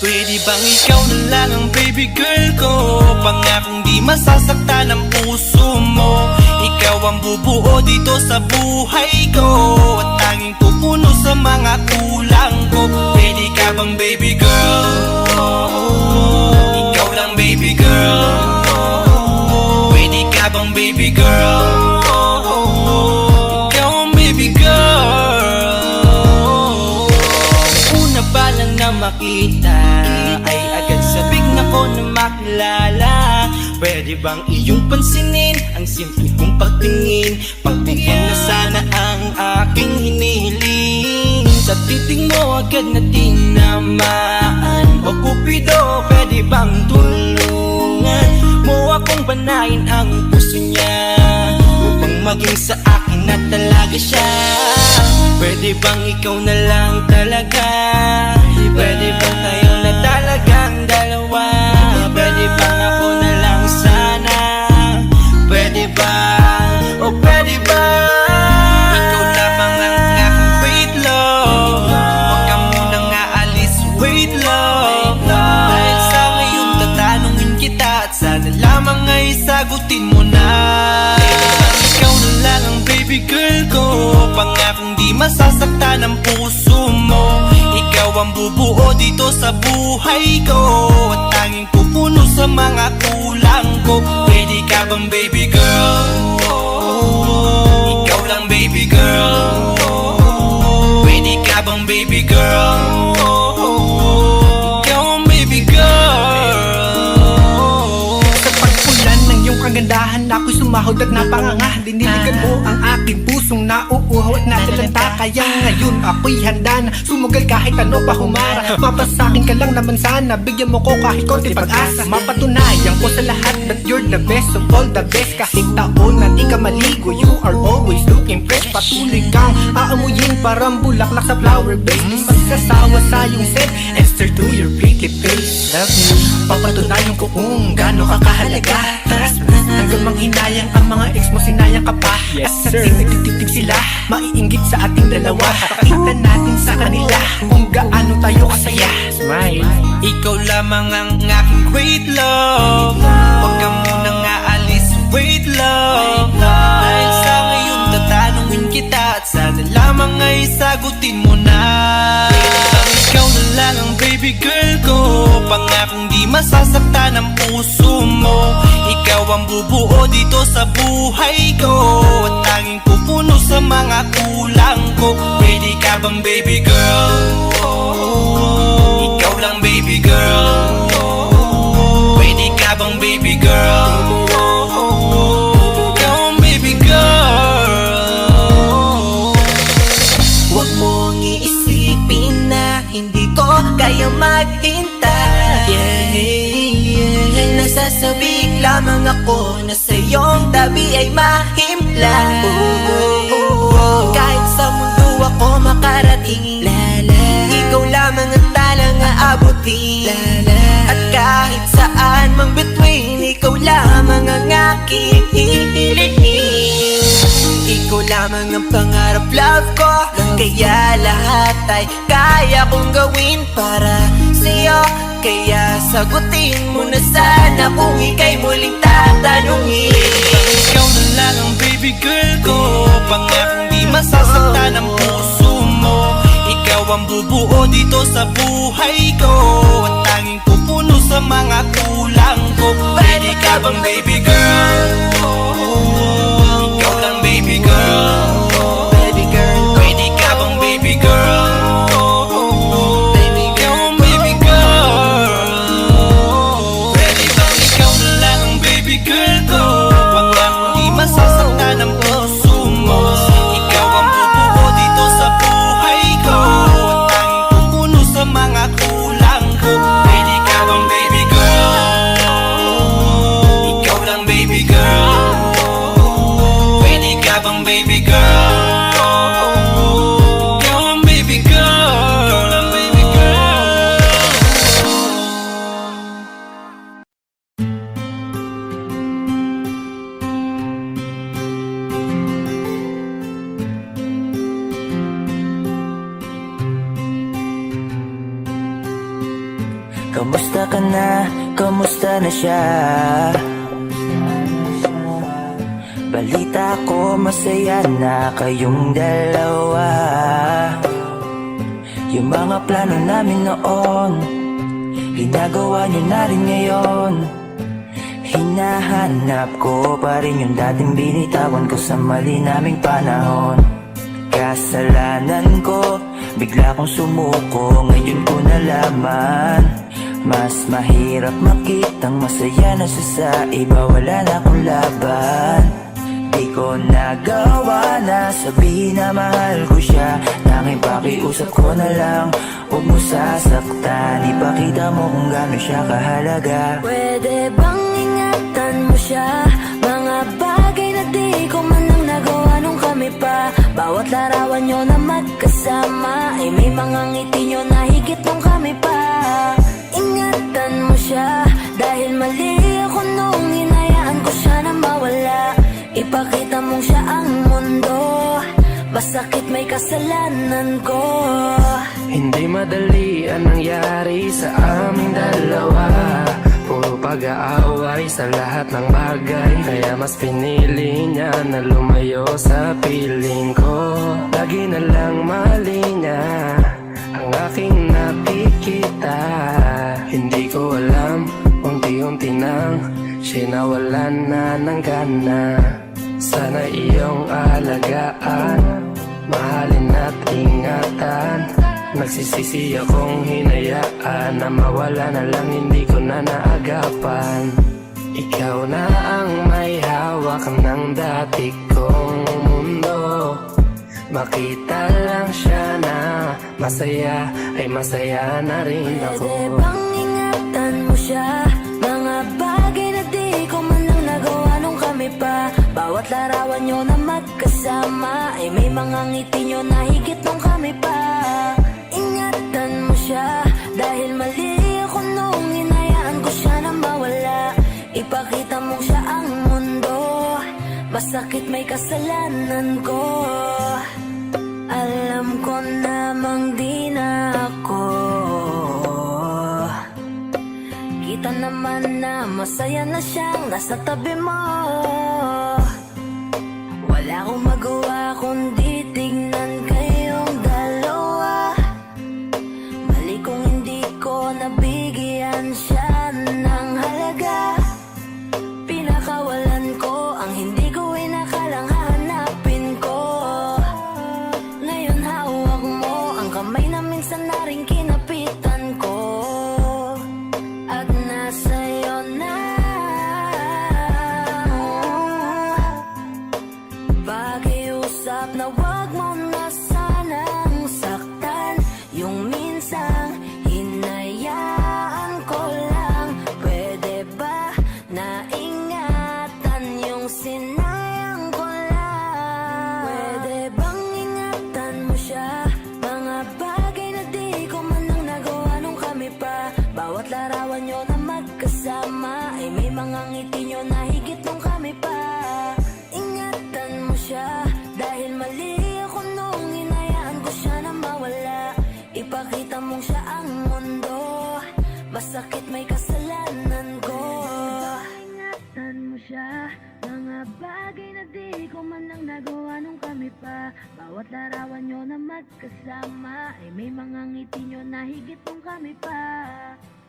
Pwede bang ikaw na lang ang baby girl ko? Pangakong di masasaktan ang puso mo. Ikaw ang bubuo dito sa buhay ko, at tanging pupuno sa mga kulang ko. Pwede ka bang baby girl? Ikaw lang baby girl. Pwede ka bang baby girl? Ikaw ang baby girl. Una pa lang na makita ay agad sabik na ko na makilala. Pwede bang iyong pansinin ang simple kong pagtingin? Pagbigyan na sana ang aking hinihiling. Sa titing mo agad na tinamaan. O Cupido, pwede bang tulungan mo akong banayin ang puso niya, upang maging sa akin na talaga siya? Pwede bang ikaw na lang talaga? Pwede bang tayo na talagang dalawa? Pwede bang ako na lang sana? Pwede ba? O pwede ba? Ikaw lamang ang aking wait love. Huwag ka munang aalis, wait love. Dahil sa ngayon tatanungin kita, at sana lamang ay sagutin mo na. Pwede bang ikaw na lang ang baby girl ko? Pangakong di masasaktan ang puso mo. Ikaw ang bubuo dito sa buhay ko, at tanging pupuno sa mga kulang ko. Pwede ka bang baby girl? Ikaw lang baby girl. Pwede ka bang baby girl? Ikaw ang baby girl. Sa pagpulan ng iyong kagandahan, ako'y sumahod at napanganga. Diniligan mo ang aking pusong nauuhaw at natalanta. Kaya ngayon ako'y handa na sumugal kahit ano pa humara. Mapasakin ka lang naman sana, bigyan mo ko kahit konti pag-asa. Mapatunayan ko sa lahat that you're the best of all the best. Kahit taon na di ka maligo, you are always looking fresh. Patuloy kang aamuyin parang bulaklak sa flower base. Di magsasawa sa iyong scent and stir to your pretty face. Love me, papatunayan ko kung gaano ka kahalaga. Trust me, hanggang manghinayang ang mga ex mo, sinayang ka pa. Yes, at sir. nagtitig sila, maiinggit sa ating dalawa. Pakita natin sa kanila kung gaano tayo kasaya. Smile. Ikaw lamang ang aking great love. Huwag ka munang aalis, wait love. Dahil sa ngayon tatanungin kita, at sana lamang ay sagutin mo na. Pwede bang ikaw na lang ang baby girl ko? Pangakong di masasaktan ang puso mo. Ikaw ang bubuo dito sa buhay ko, at tanging pupuno sa mga kulang ko. Pwede ka bang baby girl? Ikaw lang baby girl. Pwede ka bang baby girl? Ikaw ang baby girl. Huwag mong iisipin na hindi ko kaya maghintay. Nasasabik lamang ako na sa iyong tabi ay mahimla. Kahit sa mundo ako makarating, ikaw lamang ang talang aabutin. At kahit saan mang between, ikaw lamang ang aking hihilihin. Ikaw lamang ang pangarap, love ko. Kaya lahat ay kaya kong gawin para sa'yo. Kaya sagutin mo na sana kung ika'y muling tatanungin. Ikaw na lang ang baby girl ko. Pangakong di masasaktan ang puso mo. Ikaw ang bubuo dito sa buhay ko, at tanging pupuno sa mga kulang ko. Pwede ka bang baby girl? Ikaw lang baby girl. Baby girl, Pwede ka bang baby girl? baby Ikaw girl, ang baby girl. Pwede bang ikaw na lang ang baby girl ko? Pangakong di masasaktan ang puso mo. Ikaw ang bubuo dito sa buhay ko, at tanging pupuno sa mga kulang ko. Pwede ka bang baby girl? Ikaw lang baby girl. Kamusta ka na? Kamusta na siya? Balita ko masaya na kayong dalawa. Yung mga plano namin noon, ginagawa niyo na rin ngayon. Hinahanap ko pa rin yung dating binitawan ko sa mali naming panahon. Kasalanan ko, bigla kong sumuko, ngayon ko nalaman. Mas mahirap makitang masaya na siya sa iba, wala na akong laban. Di ko nagawa na sabihin na mahal ko siya. Tanging pakiusap ko na lang, huwag mo sasaktan. Ipakita mo kung gaano siya kahalaga. Pwede bang ingatan mo siya? Mga bagay na di ko man lang nagawa nung kami pa. Bawat larawan nyo na magkasama ay may mga ngiti nyo na higit nung kami pa. Ingatan mo siya, dahil mali ako nung hinayaan ko siya na mawala. Ipakita mong siya ang mundo, masakit may kasalanan ko. Hindi madali ang nangyari sa aming dalawa. Puro pag-aaway sa lahat ng bagay, kaya mas pinili niya na lumayo sa piling ko. Lagi na lang mali niya ang aking nakikita. Hindi ko alam, unti-unti nang sinawalan na ng gana. Sana iyong alagaan, mahalin at ingatan. Nagsisisi akong hinayaan na mawala na lang, hindi ko na naagapan. Ikaw na ang may hawak ng dati kong mundo. Makita lang siya na masaya, ay masaya na rin ako. Pwede bang ingatan mo siya? Mga bagay na di ko man lang nagawa nung kami pa. Bawat larawan nyo na magkasama ay may mga ngiti nyo na higit nung kami pa. Ingatan mo siya, dahil mali ako nung hinayaan ko siya na mawala. Ipakita mo siya ang mundo, masakit may kasalanan ko. Alam ko namang di na ako. Kita naman na masaya na siyang nasa tabi mo. Wala akong magawa kundi tignan kayong dalawa. Mali kung hindi ko nabigyan siya ng halaga. Pinakawalan ko ang hindi ko inakalang hahanapin ko. Ngayon hawak mo ang kamay na minsan na rin kinapitan ko. At nasa'yo na. Pakiusap na wag mo na sanang saktan. Yung minsang hinayaan ko lang. Pwede ba na ingatan yung sinayang ko lang? Pwede bang ingatan mo siya? Mga bagay na di ko man lang nagawa nung kami pa. Bawat larawan nyo na magkasama ay may mga ngiti nyo na higit nung kami pa. Ingatan mo siya, dahil mali ako nung hinayaan ko siya na mawala. Ipakita mong siya ang mundo, masakit may kasalanan ko. Ingatan mo siya, mga bagay na di ko man lang nagawa nung kami pa. Bawat larawan nyo na magkasama ay may mga ngiti nyo na higit nung kami pa.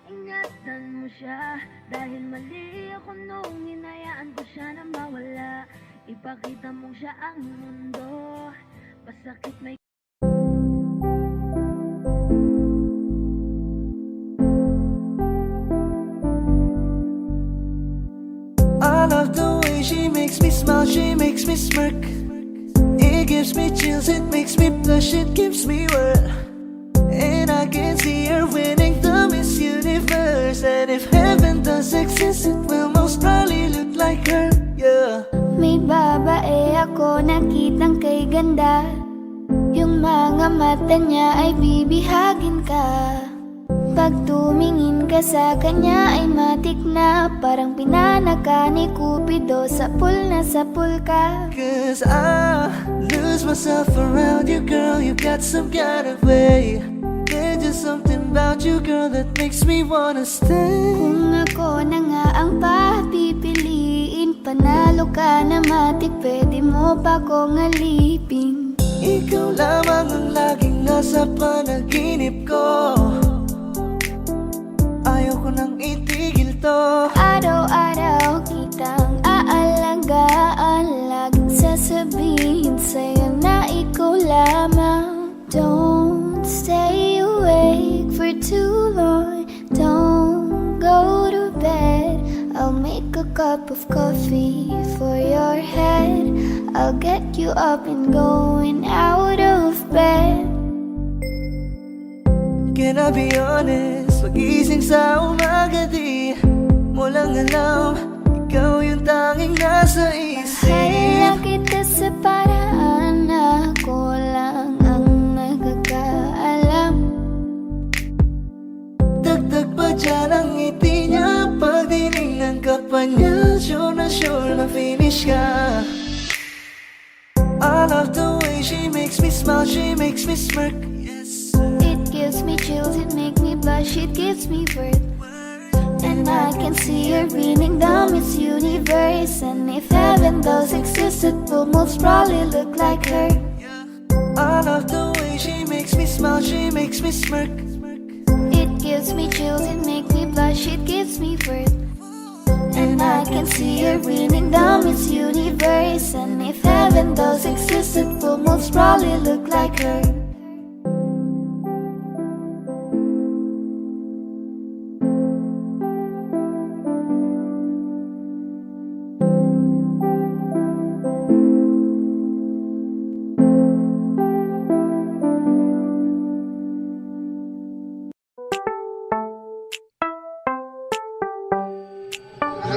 Ingatan mo siya, dahil mali ako nung hinayaan ko siya na mawala. Ipakita mong siya ang mundo, masakit may I love the way she makes me smile, she makes me smirk. It gives me chills, it makes me blush, it gives me work. And I can see her winning the Miss Universe. And if heaven does exist, it will most probably look like her, yeah. May babae ako nakitang kay ganda. Yung mga mata niya ay bibihagin ka. Pag tumingin ka sa kanya ay matik na. Parang pinanaka ni Cupido, sapul na sapul ka. Cause I lose myself around you, girl. You got some kind of way. There's just something about you, girl, that makes me wanna stay. Kung ako na nga ang papipiliin, panalo ka na matik, pwede mo pa kong alipin. Ikaw lamang ang laging nasa panaginip ko. Ayaw ko nang itigil to. Araw-araw kitang aalagaan, laging sasabihin sa'yo na ikaw lamang. Don't stay awake for too long, don't go to bed. I'll make a cup of coffee for your head, I'll get you up and going out of bed. Can I be honest? Pag-ising sa umaga di mo lang alam, ikaw yung tanging nasa isip. Mahal kita sa paraan na ako lang ang nakakaalam. Dagdag pa dyan ang ngiti niya, pag dinignan ka pa niya, sure na finish ka. I love the way she makes me smile, she makes me smirk. It gives me chills, it makes me blush, it gives me birth. And I can see her beaming down Miss Universe. And if heaven does exist, it will most probably look like her. I love the way she makes me smile, she makes me smirk. It gives me chills, it makes me blush, it gives me birth. And I can see her beaming down Miss Universe. And if heaven does exist, it will most probably look like her.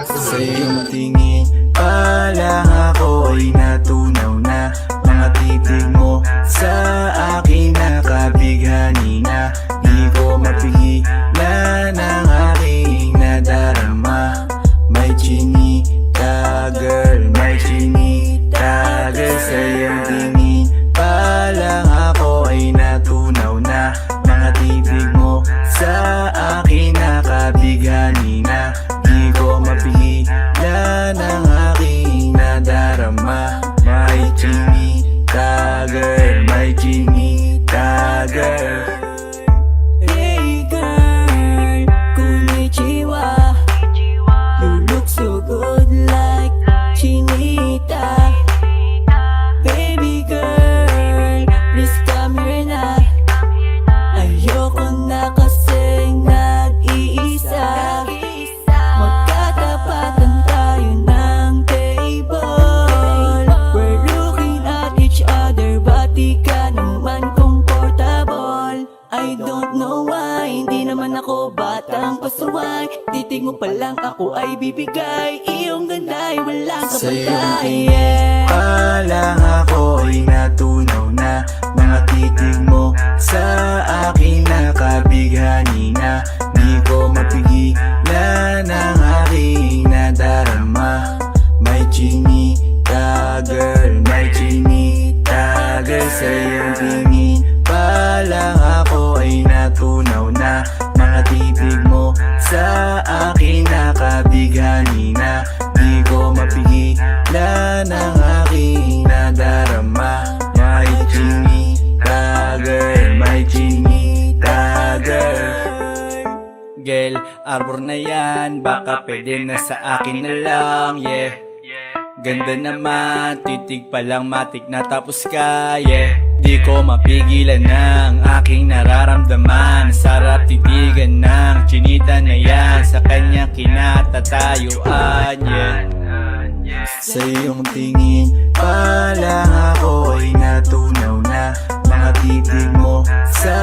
Sa iyong tingin pa lang ako ay natunaw na. Mga titig mo sa akin nakabighani na. Di ko mapigilan ang aking nadarama. May chinita girl, may chinita girl. Sa iyong tingin pa lang ako ay natunaw na. Mga titig mo sa akin nakabighani na. Di ko mapigilan ang aking nadarama. May chinita girl, may chinita girl. Hey girl, konnichiwa. You look so good like Chinita. Baby girl, please come here na. Ayoko na kasing nag-iisa. Magkatapatan tayo ng table. We're looking at each other, but di ka naman comfortable. I don't know why, hindi naman ako batang pasuway. Titig mo pa lang ako ay bibigay. Iyong ganda ay walang Sa iyong kapatay. tingin pa lang ako ay natunaw na. Mga titig mo sa akin nakabighani na. Di ko mapigilan ang aking nadarama. May chinita girl, may chinita girl. Sa iyong tingin pa lang ako ay natunaw na. Mga titig mo sa akin nakabighani na. Di ko mapigilan ang aking nadarama. May chinita girl, may chinita girl. Girl, arbor na yan, baka pwede na sa akin na lang, yeah. Ganda naman, titig pa lang matik na tapos ka, yeah. Di ko mapigilan ng aking nararamdaman. Sarap titigan ng chinita na yan, sa kanya kinatatayuan, yeah. Sa iyong tingin pa lang ako ay natunaw na. Mga titig mo sa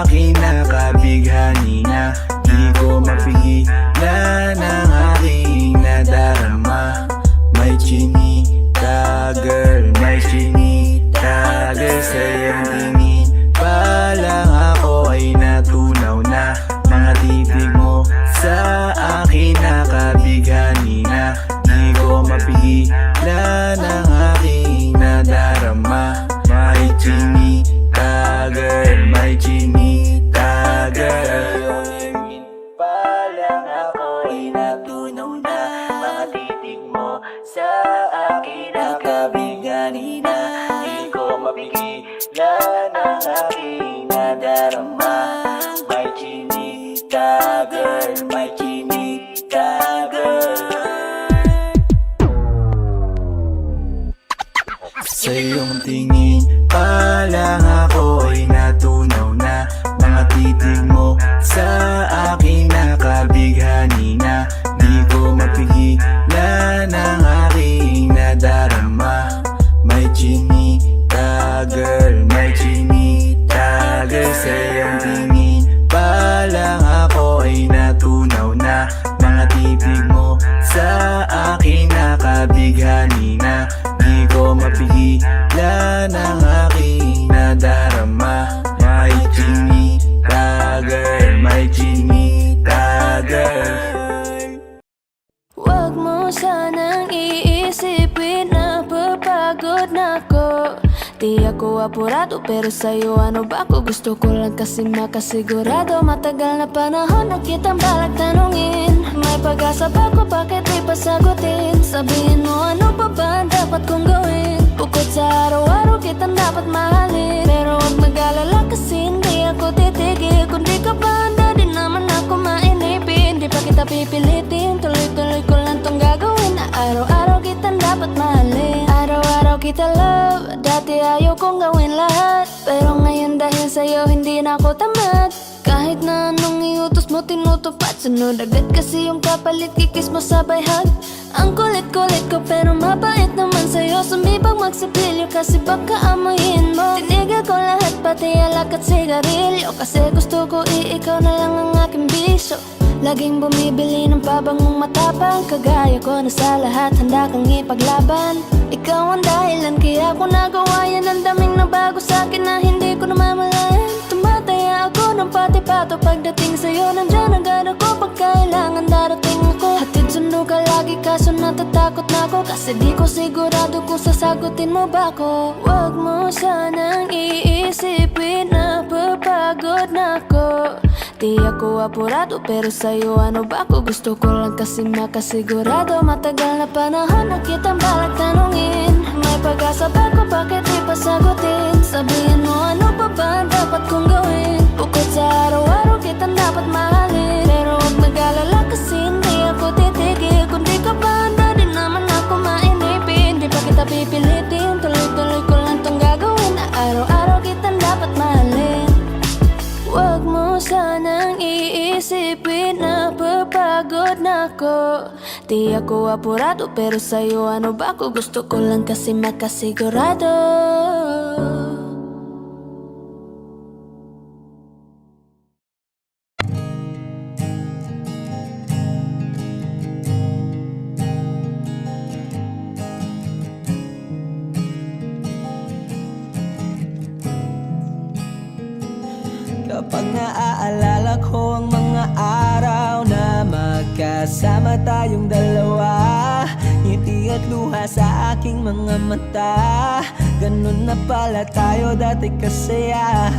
akin nakabighani na. Di ko mapigilan ang aking nadarama. May chinita girl, may chinita girl. Sa iyong tingin pa lang ako ay natunaw na. Mga titig mo sa akin nakabighani na. Di ko mapigilan ang aking nadarama. May chinita girl, may chinita Sa iyong tingin pa lang ako ay natunaw na. Mga titig mo sa akin nakabighani na. Di ko mapigilan ang aking nadarama. May chinita girl, may chinita girl. Sa iyong tingin pa lang ako ay natunaw na. Mga titig mo sa akin nakabighani na. Di ko mapigilan ang aking nadarama. May chinita girl, may chinita girl. Huwag mo sanang iisipin na papagod na ako. Di ako apurado pero sa'yo ano ba ako? Gusto ko lang kasi makasigurado. Matagal na panahon na kitang balak tanungin. May pag-asa ba ko, bakit di pa sagutin? Sabihin mo ano pa ba ang dapat kong gawin? Bukod sa araw-araw kitang dapat mahalin. Pero huwag mag-alala kasi hindi ako titigil. Kung di ka ba handa di naman ako mainipin. Di pa kita pipilitin, tuloy-tuloy ko lang tong gagawin. Na araw-araw kitang dapat mahalin. Araw-araw kita love, dati ayaw kong gawin lahat. Pero ngayon dahil sa'yo hindi na ako tamad. Kahit na anong iutos mo tinutupad. Sunod agad kasi yung kapalit, kikis mo sabay hug. Ang kulit-kulit ko pero mabait naman sa'yo. Sumibag magsipilyo kasi baka amoyin mo. Tinigil ko lahat pati alak at sigarilyo. Kasi gusto ko ikaw na lang ang aking bisyo. Laging bumibili ng pabangong matapang. Kagaya ko na sa lahat handa kang ipaglaban. Ikaw ang dahilan kaya ako nagawa yan. Ang daming nabago sa'kin na hindi ko namamalayan. Tumataya ako ng pati-pato pagdating sa'yo. Nandyan agad ako pag kailangan darating ako. Hatid sundo ka lagi kaso natatakot na ako. Kasi di ko sigurado kung sasagutin mo ba ako. Huwag mo sanang iisipin na papagod na ako. Di ako apurado pero sa'yo ano ba ako? Gusto ko lang kasi makasigurado. Matagal na panahon na kitang balak tanungin. May pag-asa ba ko, bakit di pa sagutin? Sabihin mo ano pa ba ang dapat kong gawin? Bukod sa araw-araw kitang dapat mahalin. Pero huwag mag-alala kasi hindi ako titigil. Kung di ka ba handa di naman ako mainipin. Di pa kita pipilitin, tuloy-tuloy ko lang tong gagawin. Na araw-araw kitang dapat mahalin. Huwag mo sanang iisipin na papagod na ako. Di ako apurado pero sa'yo ano ba ako? Gusto ko lang kasi makasigurado. Kapag naaalala ko ang mga araw na magkasama tayong dalawa, ngiti at luha sa aking mga mata. Ganun na pala tayo dati kasaya.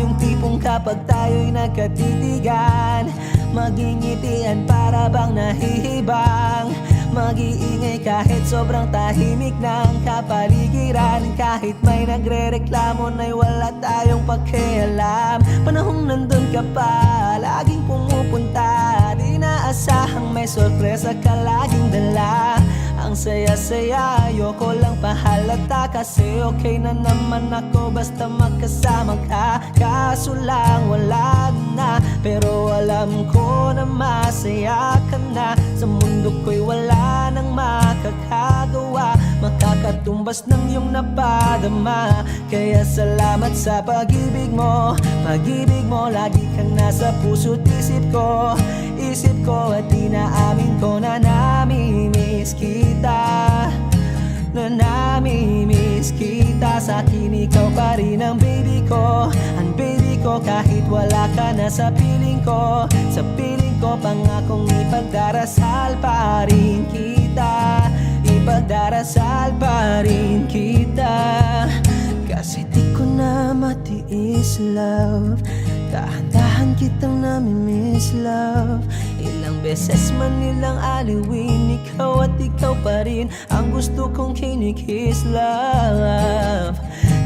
Yung tipong kapag tayo'y nagkatitigan, magingitian para bang nahihibang. Mag-iingay kahit sobrang tahimik ng kapaligiran. Kahit may nagre-reklamo na'y wala tayong pakialam. Panahong nandun ka pa, laging pumupunta. Di naasahang may sorpresa ka laging dala. Ang saya-saya, ayoko lang pahalata. Kasi okay na naman ako basta magkasama ka. Kaso lang wala na, pero alam ko na masaya ka na. Sa mundo ko'y wala nang makakagawa, makakatumbas ng iyong napadama. Kaya salamat sa pag-ibig mo. Pag-ibig mo lagi kang nasa puso't isip ko. Isip ko at inaamin ko na nami-miss kita. Na nami-miss kita. Sa akin ikaw pa rin ang baby ko. Ang baby ko kahit wala ka na sa piling ko. Sa piling ko pangakong ipagdarasal pa rin kita. Ipagdarasal pa rin kita. Kasi di ko na matiis love. Dahan-dahan kitang nami-miss love. Ilang beses man nilang aliwin, ikaw at ikaw pa rin ang gusto kong kinikiss love.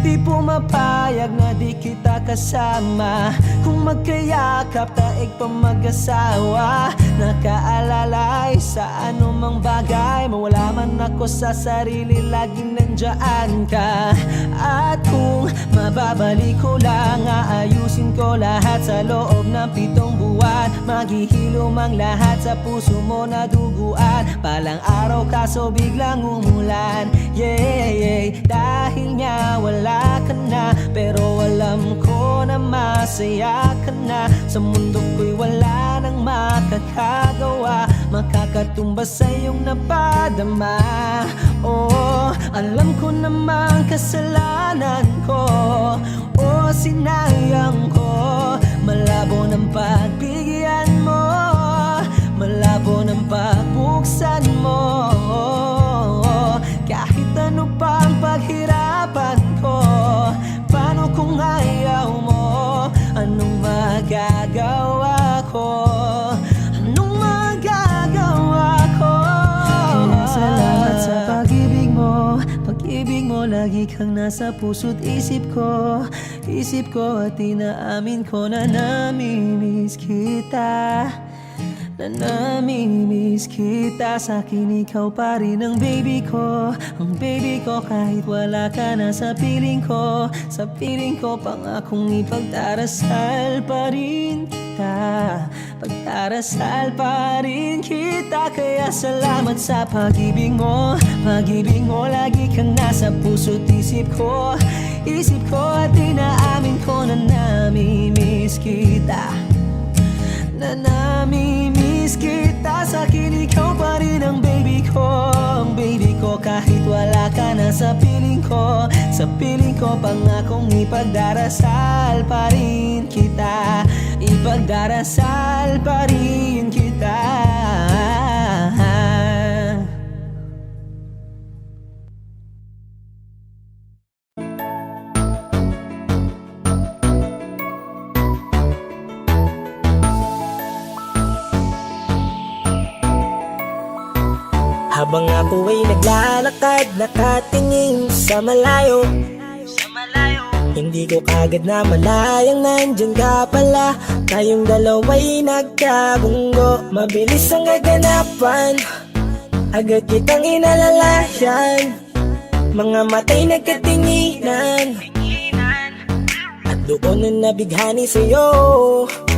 Di pumapayag na di kita kasama. Kung magkayakap taig pa mag-asawa. Nakaalalay sa anumang bagay. Mawala man ako sa sarili, laging nandyan ka. At kung mababalik ko lang, aayusin ko lahat sa loob ng 7 buwan. Maghihilom ang lahat sa puso mo na duguan. Palang araw kaso biglang umulan. Yeah, dahil nga wala ka na. Pero alam ko na masaya ka na. Sa mundo ko'y wala nang makakagawa. Makakatumbas sa iyong napadama. Oh, alam ko namang kasalanan ko. Oh, sinayang ko. Malabo ng pagbigyan mo. Malabo ng pagbuksan mo. Kahit ano pang paghirapan ko. Paano kung ayaw mo? Anong magagawa ko? Anong magagawa ko? Kaya salamat sa pag-ibig mo. Pag-ibig mo lagi kang nasa puso't isip ko. Isip ko at inaamin ko na namimiss kita. Na namimiss kita. Sa'kin ikaw pa rin ang baby ko. Ang baby ko kahit wala ka na sa piling ko. Sa piling ko pangakong ipagdarasal pa rin kita. Pagdarasal pa rin kita. Kaya salamat sa pag-ibig mo. Pag-ibig mo lagi kang nasa puso't isip ko. Isip ko at inaamin ko na namimiss kita. Na namimiss kita. Sa'kin ikaw pa rin ang baby ko. Ang baby ko kahit wala ka na sa piling ko. Sa piling ko pangakong ipagdarasal pa rin kita. Ipagdarasal pa rin kita. Habang ako ay naglalakad, nakatingin sa malayo. Hindi ko kagad na malayang nandyan ka pala. Tayong dalawa'y nagkabunggo. Mabilis ang kaganapan, agad kitang inalalayan. Mga matay nagkatinginan, at doon na nabighani sa'yo.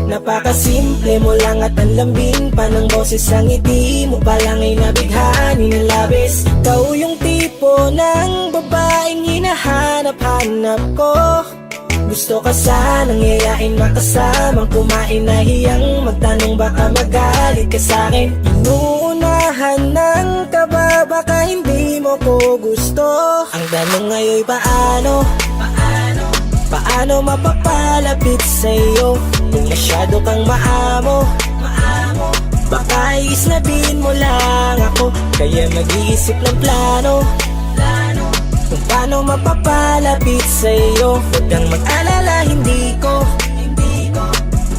Napakasimple mo lang at ang lambing pa ng boses. Ang ngiti mo pa lang ay nabighani ng labis. Ikaw yung tipo ng babaeng hinahanap-hanap ko. Gusto ka sanang yayain, makasamang kumain. Nahiyang magtanong baka magalit ka sa'kin. Inuunahan ng kaba, baka hindi mo ko gusto. Ang tanong ngayon paano? Paano mapapalapit sa'yo? Kung masyado kang maamo, baka iisnabin mo lang ako. Kaya mag-iisip ng plano, kung paano mapapalapit sa'yo. Huwag kang mag-alala, hindi ko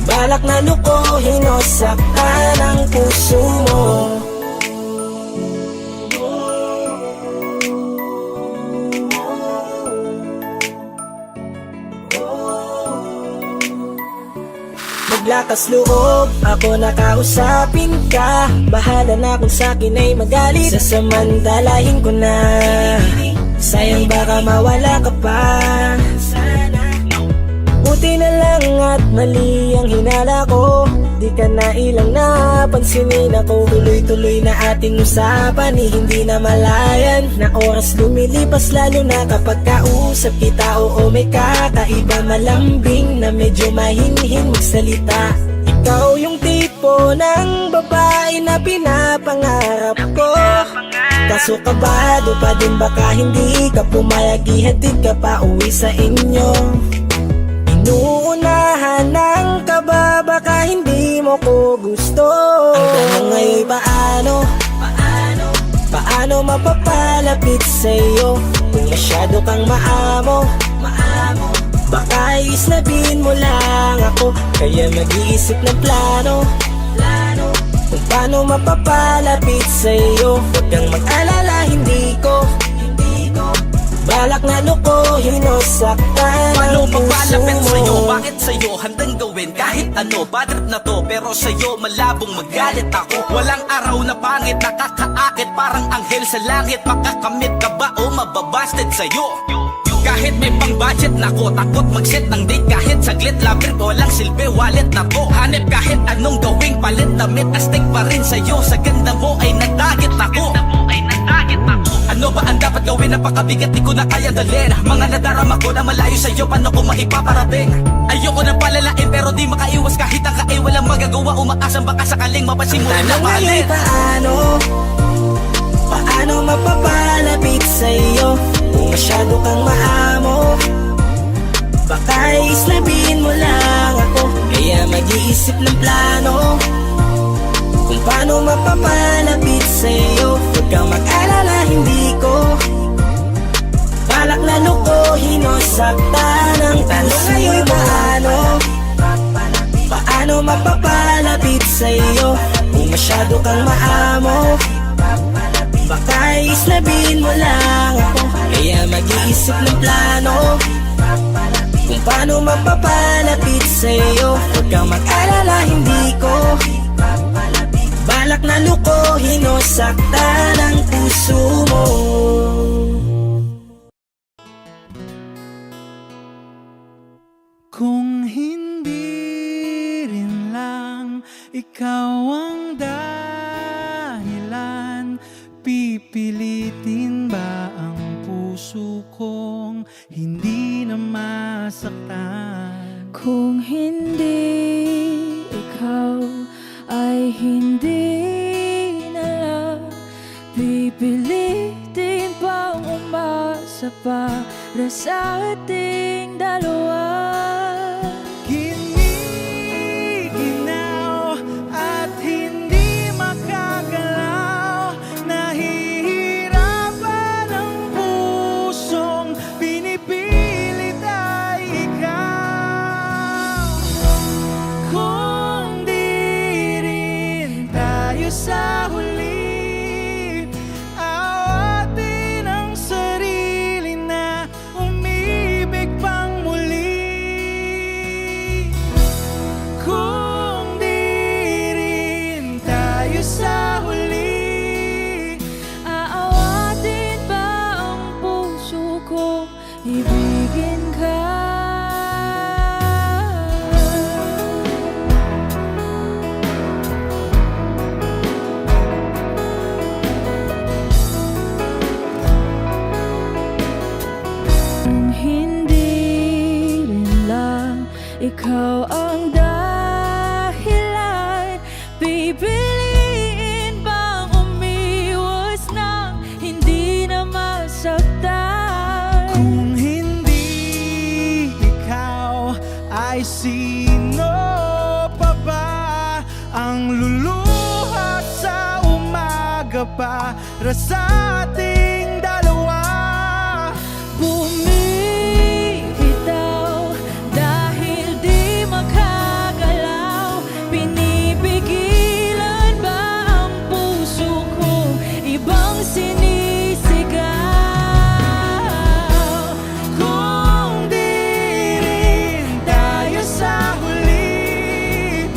balak na lukuhin o saktan ang puso mo. Maglakas loob, ako nakausapin ka. Bahala na kung sa'kin ay magalit. Sasamantalahin ko na. Sayang baka mawala ka pa. Buti na lang at mali ang hinala ko. Di ka na ilang napansinin ako. Tuloy-tuloy na ating usapan, hindi na malayan. Na oras lumilipas lalo na kapag kausap kita. Oo, may kakaiba, malambing na medyo mahinhin magsalita. Ikaw yung tipo ng babae na pinapangarap ko. Kaso kabado pa din, baka hindi ka pumayag. Ihatid ka pa uwi sa inyo. Inuunahan ng kaba, baka hindi mo ko gusto. Ang tanong ngayon paano? Paano mapapalapit sa'yo? Kung masyado kang maamo, baka isnabin mo lang ako. Kaya mag-iisip ng plano, kung paano mapapalapit sa'yo. Huwag kang mag-alala, hindi ko Balak na lukuhin o saktan Paano ang puso magpalapit sa'yo? mo. Bakit sa'yo handang gawin kahit ano? Bad trip na to pero sa'yo malabong magalit ako. Walang araw na pangit, nakakaakit parang anghel sa langit. Makakamit ka ba o mababasted sa'yo? Kahit may pang budget na ko, takot mag-set ng date kahit saglit. Love trip, walang silbi, wallet na to. Hanip kahit anong gawing palit, damit astig pa rin sa'yo. Sa ganda mo ay natagit ako. Ano ba ang dapat gawin? Napakabigat, di ko na kaya dalhin. Mga nadarama ko na malayo sa'yo, paano ko maipaparating? Ayoko na palalain pero di makaiwas kahit ang kain. Walang magagawa, umaasang baka sakaling mapansin mo na Tanong mahalin. ngayon paano mapapalapit sa'yo? Kung masyado kang maamo, baka islabin mo lang ako. Kaya mag-iisip ng plano kung paano mapapalapit sa'yo. Huwag kang mag-alala, hindi ko balak na lukuhin o saktan ang tanong ngayon paano mapapalapit sa'yo? Kung masyado kang maamo, baka islabin mo lang ako. Kaya mag-iisip ng plano kung paano mapapalapit sa'yo. Huwag kang mag-alala, hindi ko balak na lukuhin o saktan ang puso mo. Kung hindi rin lang ikaw ang dahilan, pipilitin ba ang puso kong hindi na masaktan? Kung hindi ikaw ay hindi na lang, pipilitin bang umasa para sa ating dalawa? Giniginaw at hindi makagalaw, nahihirapan ang pusong pinipilit ay ikaw. Kung di rin tayo sa huli, awatin ang sarili na umibig pang muli. Kung di rin tayo sa huli, Aawatin ba ang puso kong ibigin ka? Kung hindi rin lang ikaw ang dahilan, pipiliin bang umiwas nang hindi na masaktan? kung hindi ikaw, ay sino pa ba ang luluha sa umaga para sa ating dalawa? Bumibitaw dahil di makagalaw, pinipigilan ba ang puso ko ibang sinisigaw? Kung di rin tayo sa huli,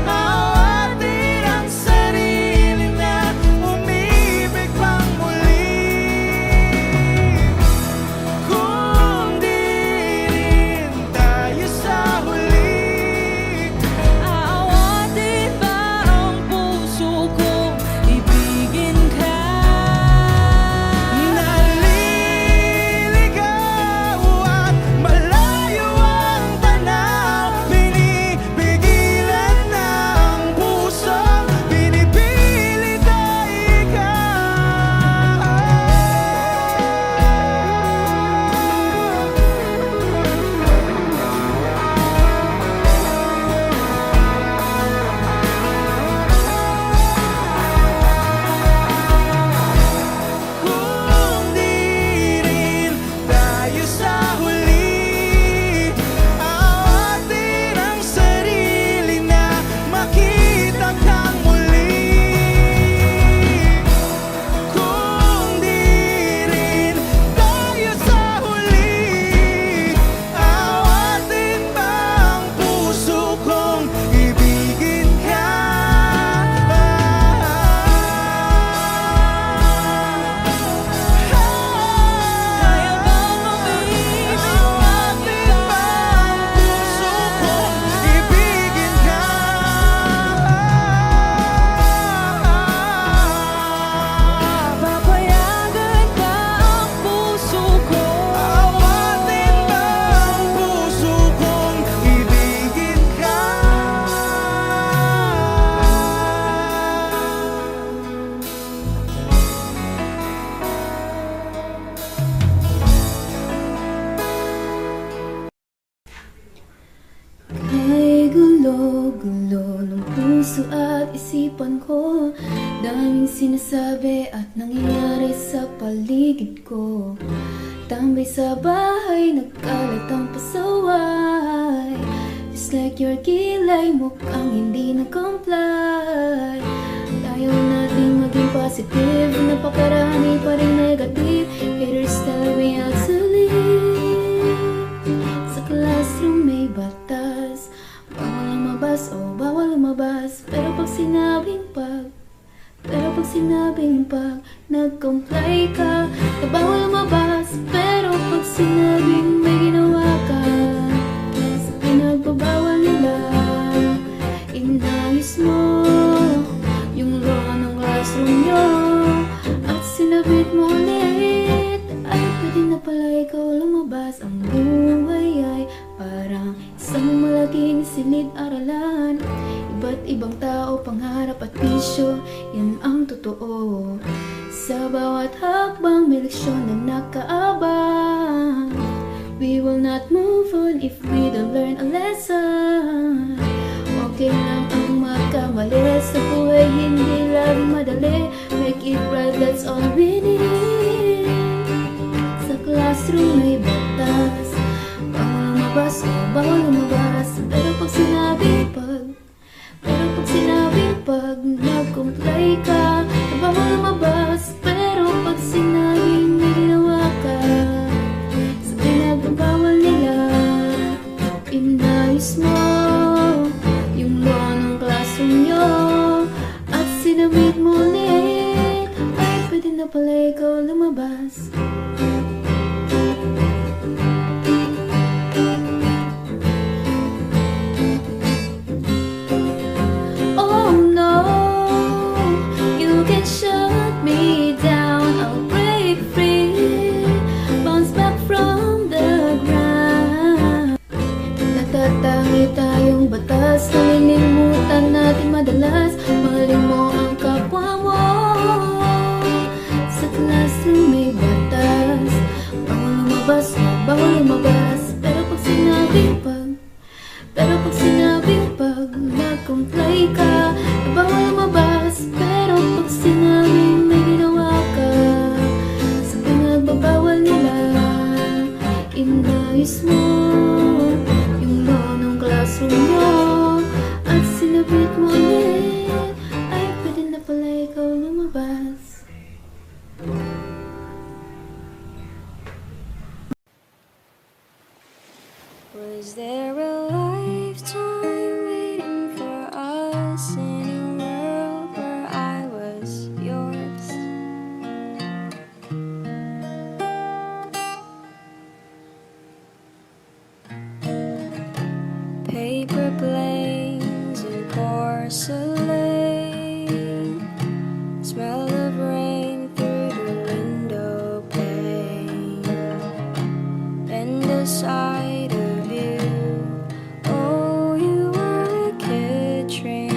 awatin ang sarili na umibig pang muli. Gulo ng puso at isipan ko, daming sinasabi at nangyayari sa paligid ko. Tambay sa bahay, nagkalat ang pasaway. Just like your kilay, mukhang hindi nag-comply. Ayaw natin maging positive, napakarami pa rin negative. Haters tell me how to live. Sa classroom may batas, bawal lumabas, oh bawal lumabas. Pero pag sinabing nag-comply ka, na bawal lumabas. Pero pag sinabing may ginawa ka, sa pinagbabawal nila, inayos mo yung law ng classroom nyo at sinabit mo ulit. Ay pwede na pala ikaw lumabas. Ang buhay ay parang isang malaking silid-aralan. Iba't ibang tao, pangarap at bisyo, yan ang totoo. Sa bawat hakbang may leksyon na nakaabang. We will not move on if we don't learn a lesson. Okay lang ang magkamali, sa buhay hindi lang madali. Make it right, that's all we need. Sa classroom may batas, bawal lumabas, oh bawal lumabas. Pero pag nag-comply ka, na bawal lumabas. Pero pag sinabing may ginawa ka, sa pinagbabawal nila, inayos mo yung law ng classroom nyo at sinabit mo ulit. Ay pwede na pala ikaw lumabas. Oh no, you can shut me down, I'll break free, bounce back from the ground. Natatangi tayong batas, nalilimutan natin madalas. Mahalin mo ang kapwa mo. Sa classroom may batas, bawal lumabas, oh bawal lumabas. Pero pag nag-comply ka, na bawal lumabas. Pero pag sinabing may ginawa ka, sa pinagbabawal nila, inayos mo yung law ng classroom mo at sinabit mo ulit. Ay pwede na pala ikaw lumabas. Was there a lifetime waiting for us in a world where I was yours? Paper planes and porcelain, smell of rain through the window pane, and the sight of you. Oh, you were a kid train.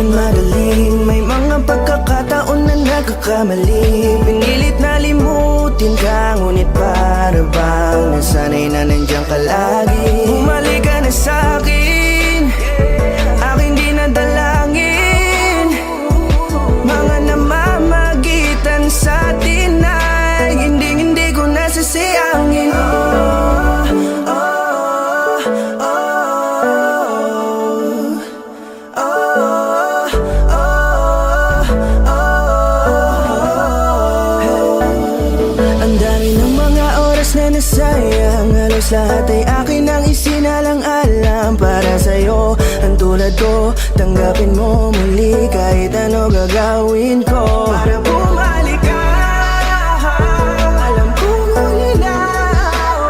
sa'kin magaling. May mga pagkakataon na nagkakamali. Pinilit na limutin ka, ngunit para bang nasanay na nandiyan ka lagi. Bumalik ka na sa'kin, aking di nadalangin. Mga namamagitan sa'tin ay hindi ko nasasayangin. Ang dami ng mga oras na nasayang, halos lahat ay akin ang isinalang-alam para sa'yo. Ang tulad ko, tanggapin mo muli kahit ano gagawin ko para bumalik ka. Alam kong ulinaw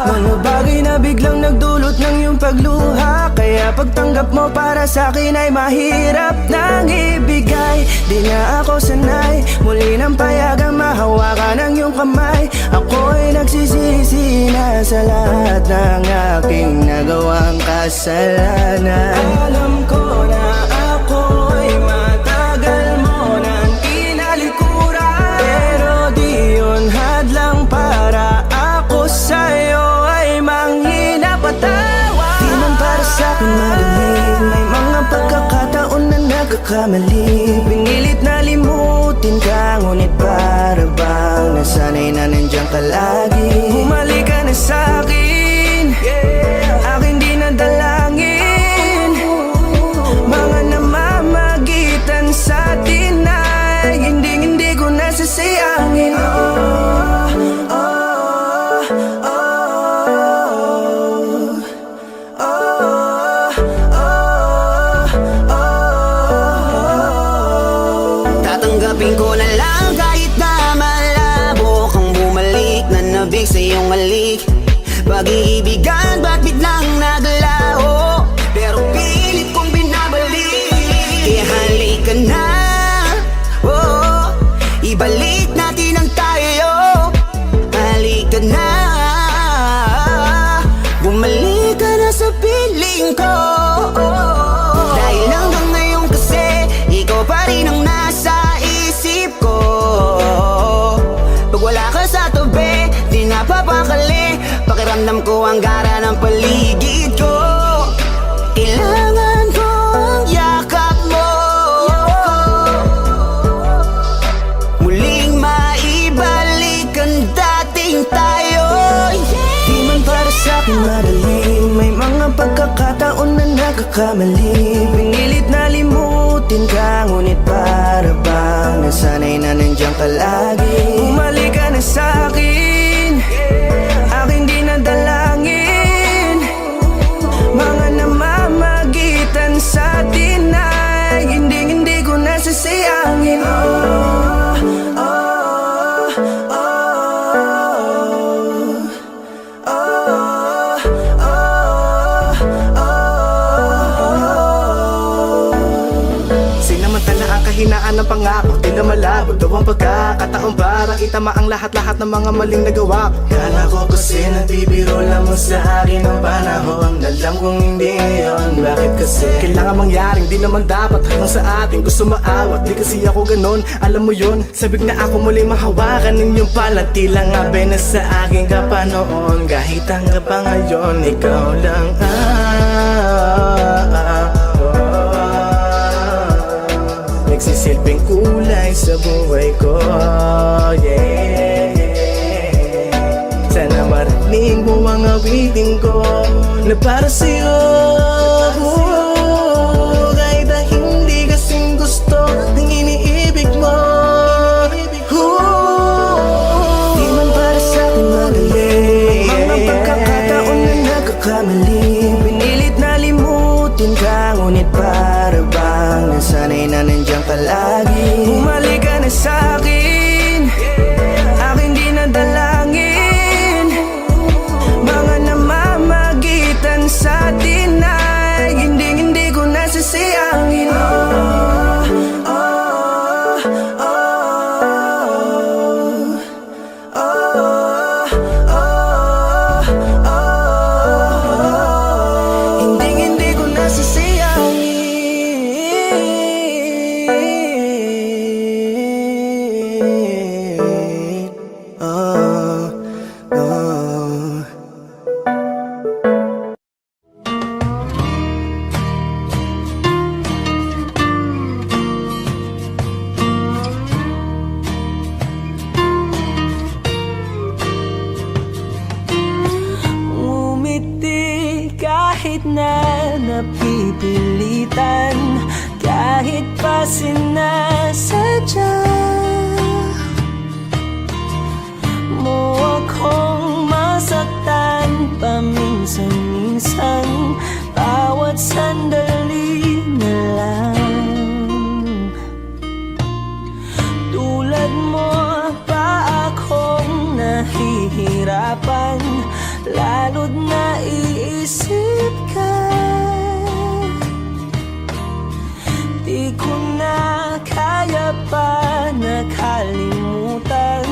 mga bagay na biglang nagdulot ng iyong pagluha. Kaya pagtanggap mo para sa'kin ay mahirap nang ibigay. Di na ako sanay, muli nang payagang mahawakan ang iyong kamay. Ako'y nagsisisi na sa lahat ng aking nagawang kasalanan. Alam ko na ako'y matagal mo nang tinalikuran, pero di yun hadlang para ako sa'yo ay manghina patawa. Di man para sa'kin magaling, may mga pagkakataon na nagkakamali. Pinilit na limutin ka, ngunit para bang nasanay na nandiyan ka lagi. Bumalik ka na sa'kin, aking di nadalangin. Mga namamagitan sa'tin ay hindi ko nasasayangin. Tatanggapin ko na lang kahit na malabo kang bumalik na nabig sa iyong halik. Pag-iibigan ba't biglang naglaho, pero pilit kong binabalik. Kaya halika na, oh, ibalik natin ang tayo. Halika na, bumalik ka na sa piling ko. Dahil hanggang ngayon kasi ikaw pa rin ang nasa isip ko. Pag wala ka sa tabi, di napapakali. Pakiramdam ko ang gara ng paligid ko. Kailangan ko ang yakap mo, muling maibalik ang dating tayo. Di man para sa'kin magaling, may mga pagkakataon na nagkakamali. Pinilit na limutin ka, ngunit para bang nasanay na nandiyan ka lagi. Bumalik ka na sa'kin, aking di nadalangin. Mga namamagitan sa'tin ay hindi ko nasasayangin. Sinamantala ang kahinaan ng pangako, tila malabo daw ang pagkakataon para itama ang lahat-lahat ng mga maling nagawa ko. Kala ko kasi nagbibiro lamang sa akin ang panahon, alam kong hindi yun. Bakit kasi kailangan mangyaring di naman dapat hanggang sa atin gusto maawat. Di kasi ako ganon, alam mo yun. Sabik na ako muli mahawakan ninyong palat, tila nga na sa akin ka pa noon. Kahit hanggang pa ngayon, ikaw lang nagsisilbing kulay sa buhay ko, yeah. Sana marinig mo ang awitin ko na para sa'yo, kahit na hindi kasing gusto ng iniibig mo. Di man para sa'kin magaling, mga pagkakataon na nagkakamali. Pinilit na limutin ka, ngunit para bang nasanay na nandiyan ka lagi. Bumalik ka na sa'kin, aking di nadalangin. Mga namamagitan sa'tin ay hindi ko nasasayangin. Hindi ko nasasayangin. kahit na napipilitan, kahit pa sinasadya mo akong masaktan paminsan-minsan, bawat sandali na lang. Tulad mo pa akong nahihirapan, lalo't naiisip ka. Di ko na kaya pa nakalimutan,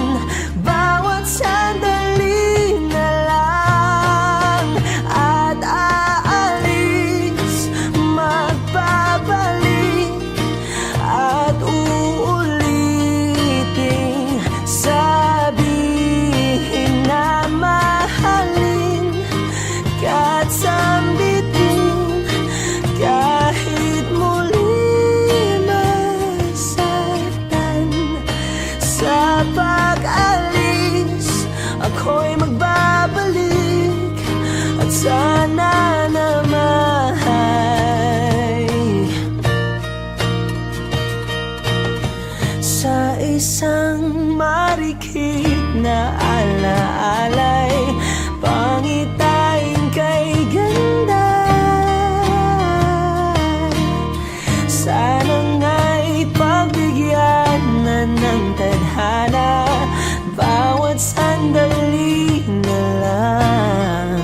bawat sandali na lang. At aalis, magbabalik, at uulitin, sabihin na mahalin ka't sambitin, kahit muli masaktan. Sa pag-alis, ako'y magbabalik, at sana naman sa isang marikit na alaalay, pangitain kay ganda. Sana nga'y pagbigyan na ng tadhana, bawat sandali na lang.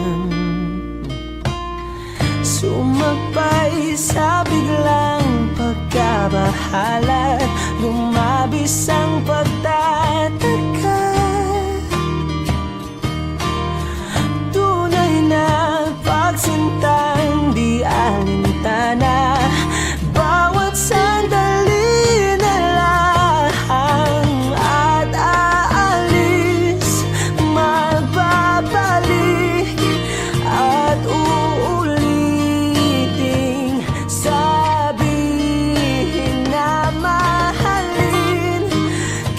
Sumakbay sa biglang pagkabahala, lumabis ang pagtataka. Tunay na pagsintang di alintana, bawat sandali na lang. At aalis, magbabalik, at uulitin, sabihin na mahalin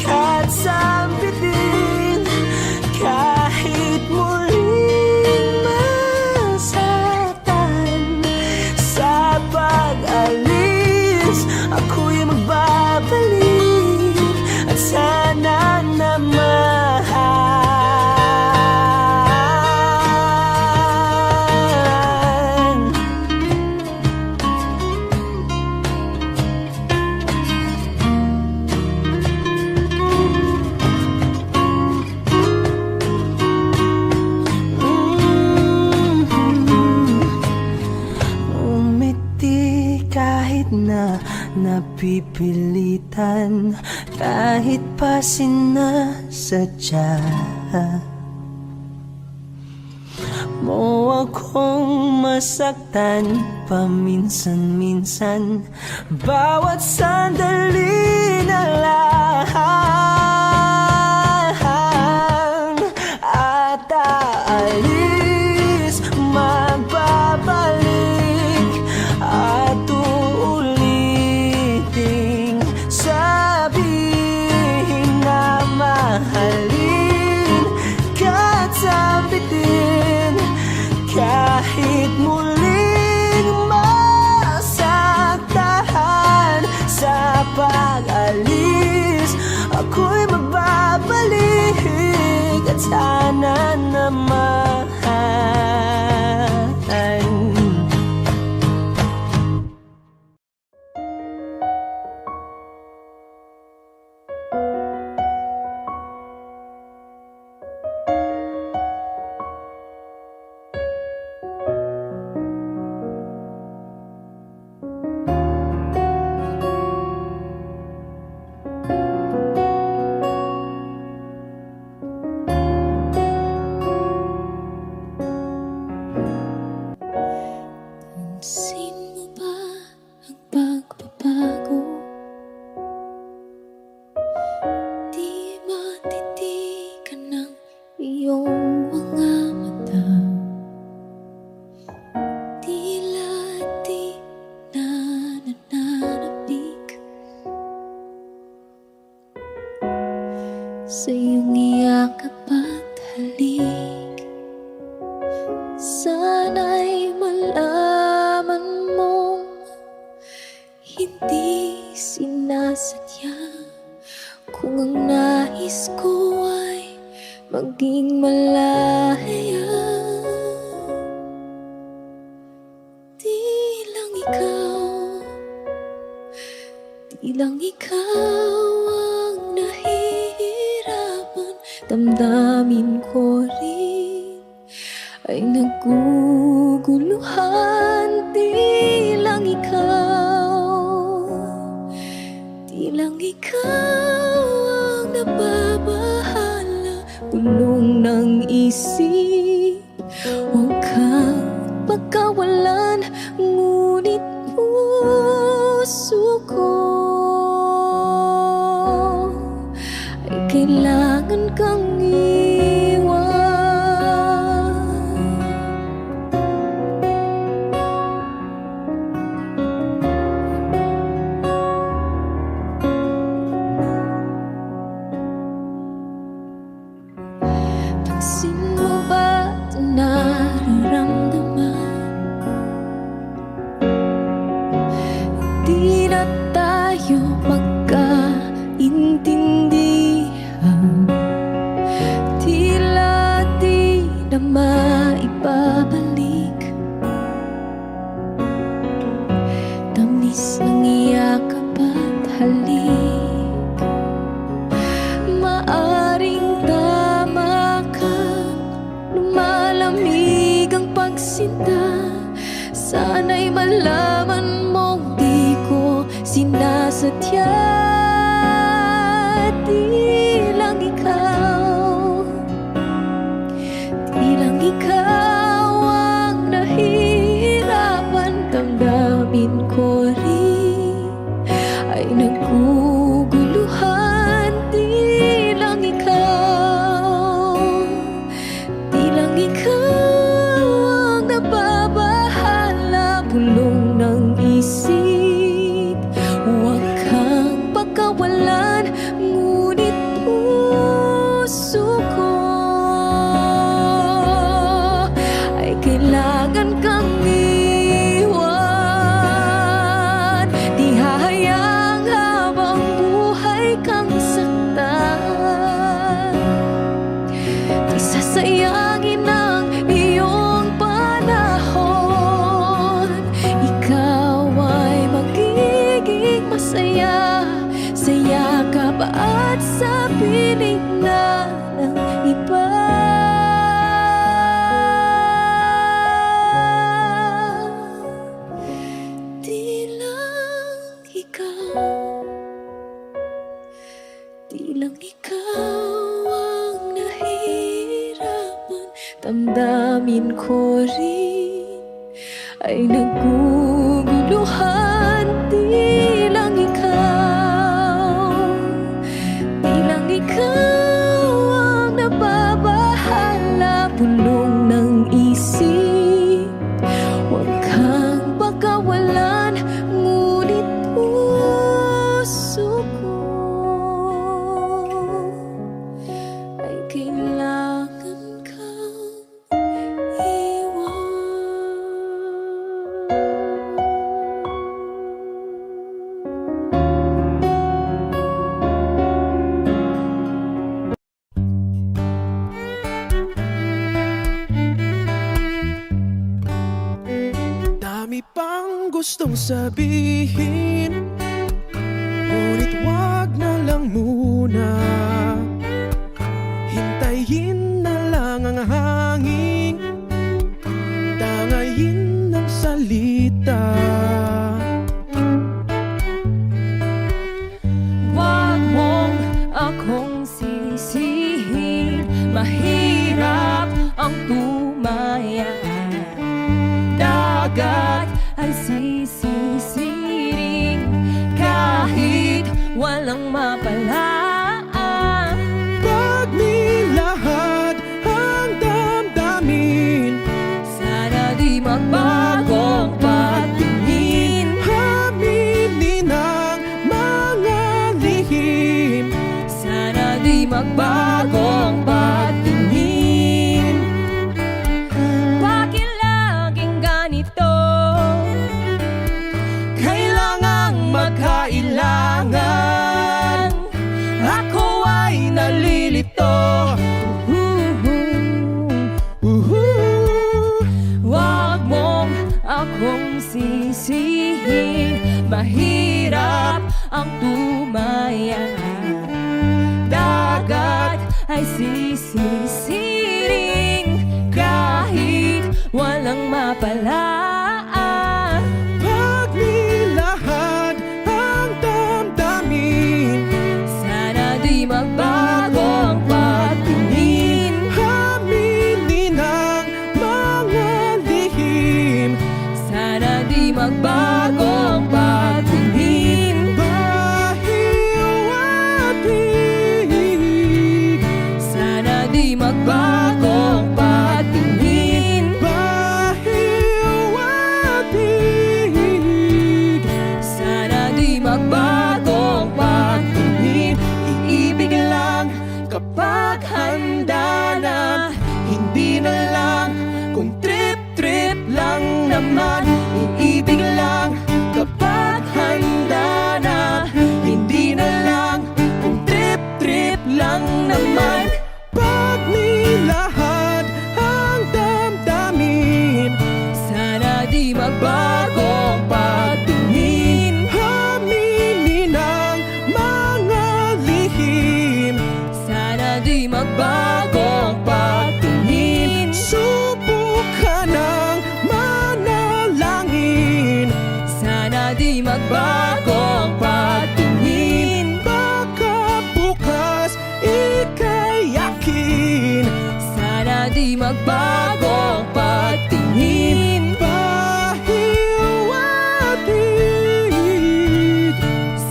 ka't sambitin, kahit muling masaktan. Sa pag-alis, ako'y magbabalik, at sana naman umiti kahit na napipilitan, kahit pa sinasadya mo akong masaktan paminsan-minsan, bawat sandali na lang. At aalis, magbabalik, at uulitin, sabihin na mahalin ka't sambitin, kahit muling masaktan. Sa pag-alis, ako'y magbabalik, at sana naman Pansin mo ba ang pagbabago? Di matitigan ng iyong mga mata, tila di na nananabik sa iyong yakap at halik. Sana'y malaman nais ko ay maging malaya. Di lang ikaw ang nahihirapan. Damdamin ko rin ay naguguluhan. Di lang ikaw ang nababahala. Gulong ng isip, huwag kang pagkawalan. Ngunit puso ko ay kailangan kang iwan. Pansin mo ba ito nararamdaman? Di na tayo magkaintindihan. Tila di na maibabalik. Tamis ng iyakap at halik. Maaring tama ka, lumalamig ang pagsinta. Sana'y malaman mong di ko sinasadya. Di lang ikaw ang nahihirapan. Damdamin ko rin ay naguguluhan. Di lang ikaw ang nababahala. Bulong ng isip, huwag kang pagkawalan. Ngunit puso ko ay kailangan kang iwan. Di hahayang habang buhay kang saktan. Di sasayangin ang iyong panahon. Ikaw ay magiging masaya sa yakap at sa piling na ng iba. Di lang ikaw ang nahihirapan. Damdamin ko rin ay naguguluhan. Di lang ikaw ang nababahala. Bulong ng isip, huwag kang pagkawalan. Ngunit puso ko ay kailangan kang iwan. Dami pang gustong sabihin, ngunit wag na lang muna. Hintayin na lang ang hangin, tangayin ng salita. Huwag mong akong sisihin. Mahirap ang tumaya. Dagat ay sisisiring kahit walang mapalaan. Pag nilahad ang damdamin, Sana di magbagong patingin. aminin ang mga lihim. Sana di magbagong patingin. Bakit laging ganito? Kailangang magkailangan. Ako ay nalilito ito. Wag mong akong sisihin, mahirap ang tumaya. Dagat ay sisisiring kahit walang mapalaan. Pag nilahad ang damdamin, Sana di magbago ang pagtingin. aminin ang mga lihim, Sana di magbago ang pagtingin. bahiwatig, Sana di magbago ang pagtingin. bahiwatig. Sana di magbago ang pagtingin. Iibig lang kapag handa na, hindi na lang kung trip-trip lang naman. Iibig lang kapag handa na, hindi na lang kung trip-trip lang naman. Pag nilahad ang damdamin, Sana di magbago ang pagtingin. aminin ang mga lihim, Sana di magbago ang pagtingin. subukan ng manalangin. Sana di magbago ang pagtingin. Baka bukas ika'y yakin, Sana di magbago ang pagtingin. bahiwatig,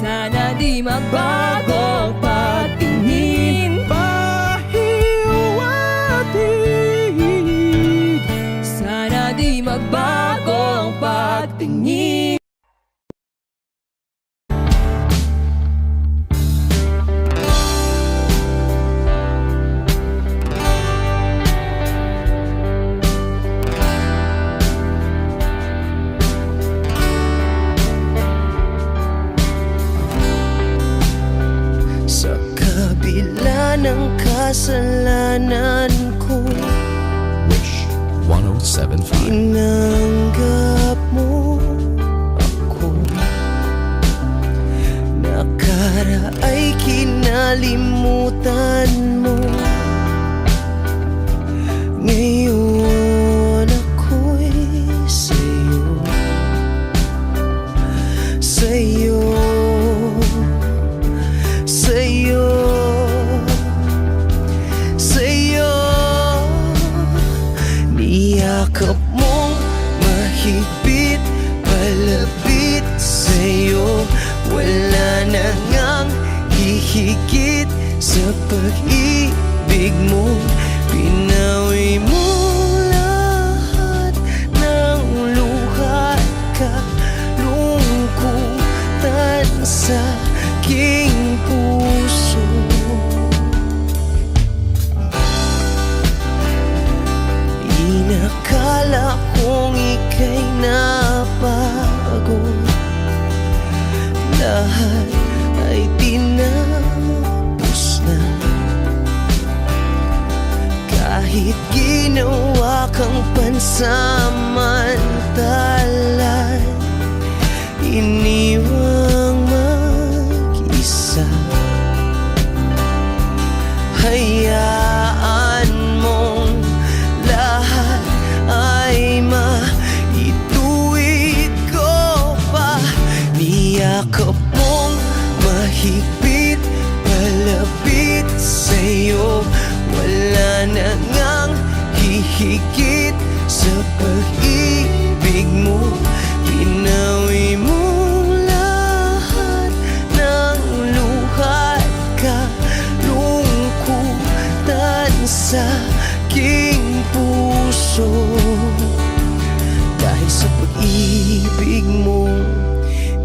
Sana di magbago ang pagtingin. bahiwatig. Sana di magbago ang pagtingin. Sa kabila ng kasalanan ko, Wish 1075. tinanggap mo ako. Nakaraay kinalimutan mo. Ngayon ako'y sa'yo, sa'yo, sa'yo, sa'yo. Niyakap mong mahigpit, palapit sa'yo. Wala na ngang hihigit sa pag-ibig mo. Pinawi mo lahat ng luha at kalungkutan sa aking puso. Inakala kong ika'y napagod, lahat ay tinapos na. Kahit ginawa kang pansamantalan, iniwang mag-isa. Hayaan mong lahat ay maituwid ko pa. Niyakap mong mahigpit, palapit sa'yo. Wala na ngang hihigit sa pag-ibig mo. Pinawi mo lahat ng luha at kalungkutan sa aking puso. Dahil sa pag-ibig mo,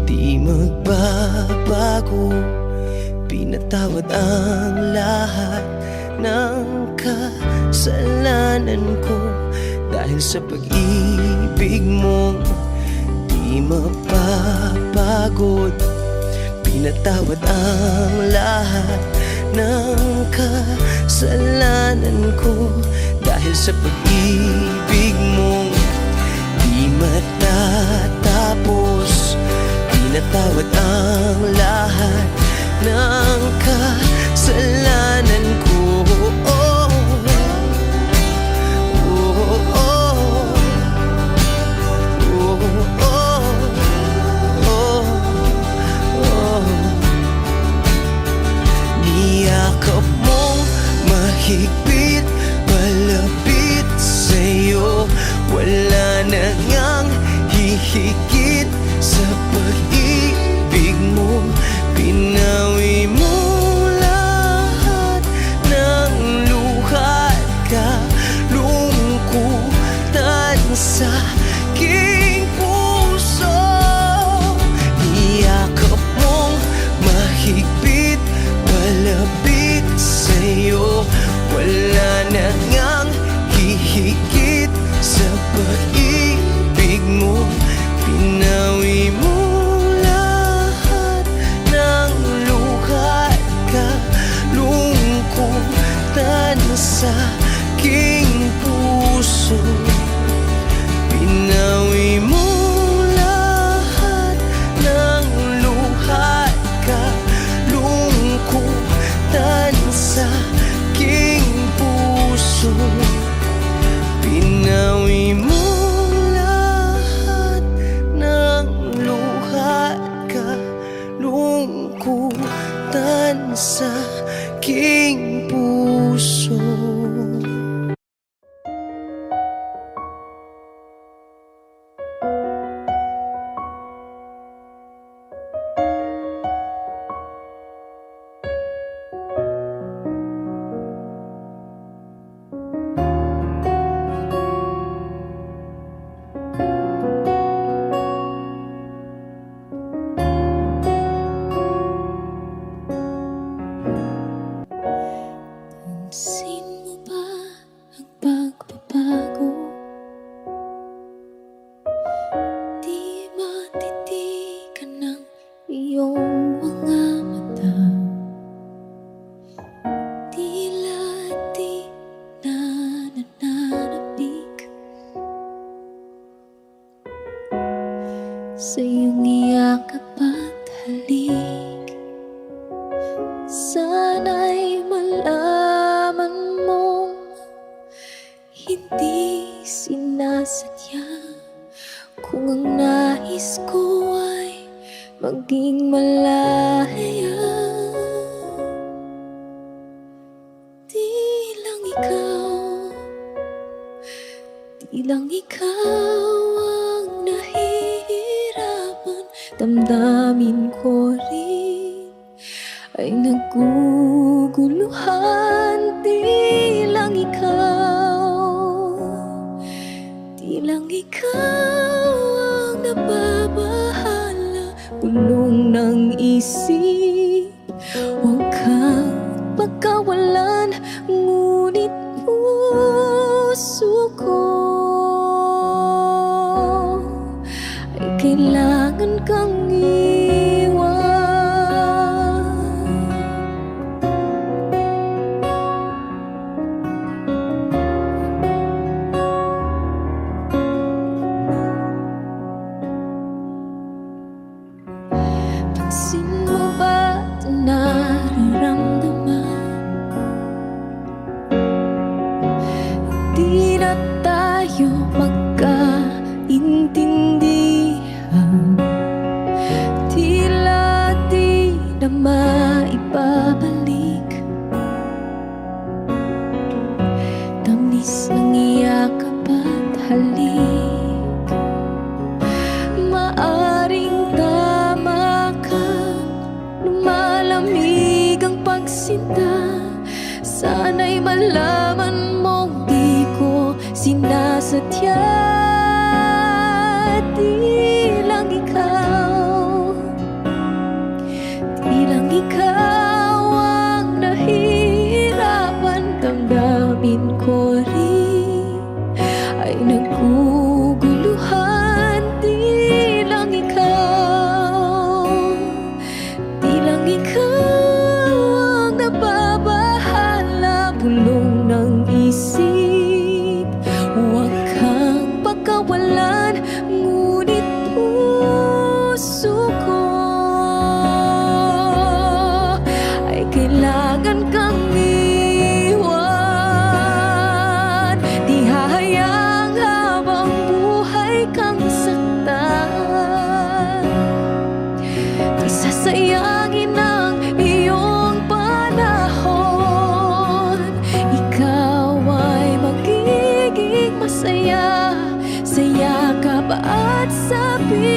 di magbabago. Pinatawad ang lahat ng kasalanan ko. Dahil sa pag-ibig mo, di mapapagod. Pinatawad ang lahat ng kasalanan ko. Dahil sa pag-ibig mo di matatapos, pinatawad ang lahat ng kasalanan ko. Oh, oh, oh, oh, oh, oh. Niyakap mong mahigpit, malapit sa'yo, wala na ngang hihigit sa pag-ibig mo. Pinawi mo lahat ng luha at kalungkutan sa aking puso. Niyakap mong mahigpit, malapit sa'yo, wala na ngang hihigit sa pag-ibig mo. Pinawi mo lahat ng luha at kalungkutan sa aking puso. Pinawi mo lahat ng luha at kalungkutan sa aking puso. Pinawi mo lahat ng luha at kalungkutan sa aking puso. Pansin mo ba ang pagbabago? Di matitigan ng iyong mga mata. Tila di na nananabik sa iyong iyakap at halik. Sana'y malaman mong hindi sinasadya, kung ang nais ko ay maging malaya. Di lang ikaw ang nahihirapan, damdamin ko rin ay naguguluhan. Di lang ikaw ang nababahala, bulong ng isip, huwag kang pagkawalan, ngunit puso ko ay kailangan kang iwan. Pansin mo ba ito nararamdaman? Di na tayo magkaintindihan, tila di na maibabalik. Tamis ng iyakap at halik, maaring tama ka, lumalamig ang pagsinta. Sana'y malaman mong di ko sinasadya. Di lang ikaw ang nahihirapan, damdamin ko rin ay naguguluhan. Di lang ikaw ang nababahala,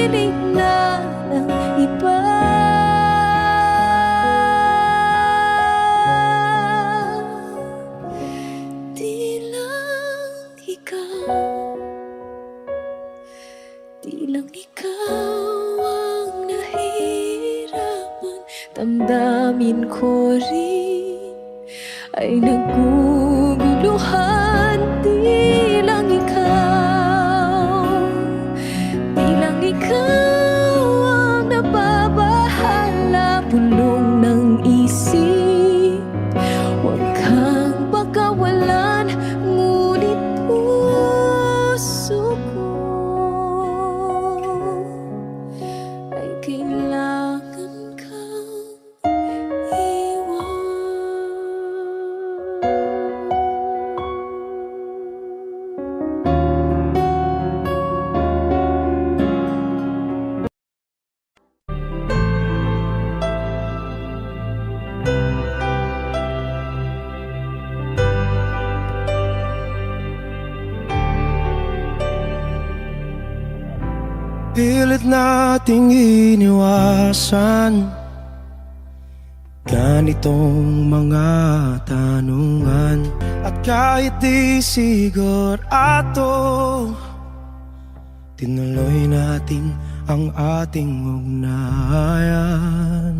piling na ng iba. Di lang ikaw, di lang ikaw ang nahihirapan. Damdamin ko rin ay naguguluhan. Di lang ikaw, di lang ikaw ang nababahala. Bulong ng isip, huwag kang pagkawalan, ngunit puso ko ay kailangan kang iwan. Pilit nating iniwasan ganitong mga tanungan. At kahit di sigurado, tinuloy natin ang ating ugnayan.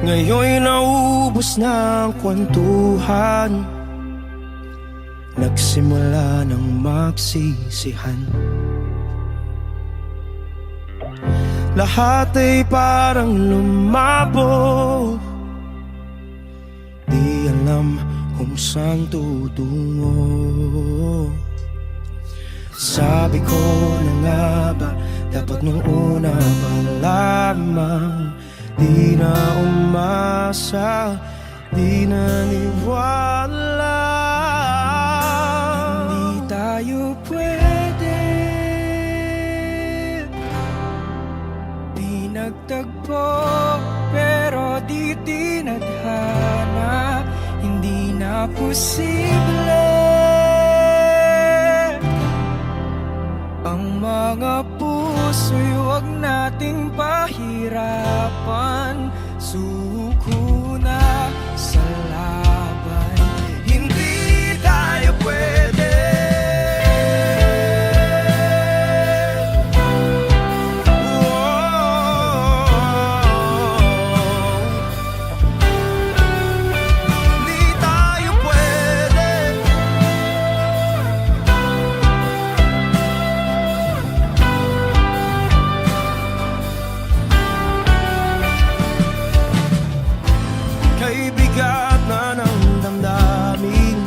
Ngayon'y naubos na ang kwentuhan, nagsimula ng magsisihan. Lahat ay parang lumabo, di alam kung saan tutungo. Sabi ko na nga ba, dapat nung una pa lamang, di na umasa, di naniwala. Hindi tayo pwede, di nagtagpo, pero di tinadhana. Hindi na posible ang mga puso'y huwag nating pahirapan. Suko na sa laban, hindi tayo pwede. Hindi tayo pwede. Kay bigat na ng damdamin,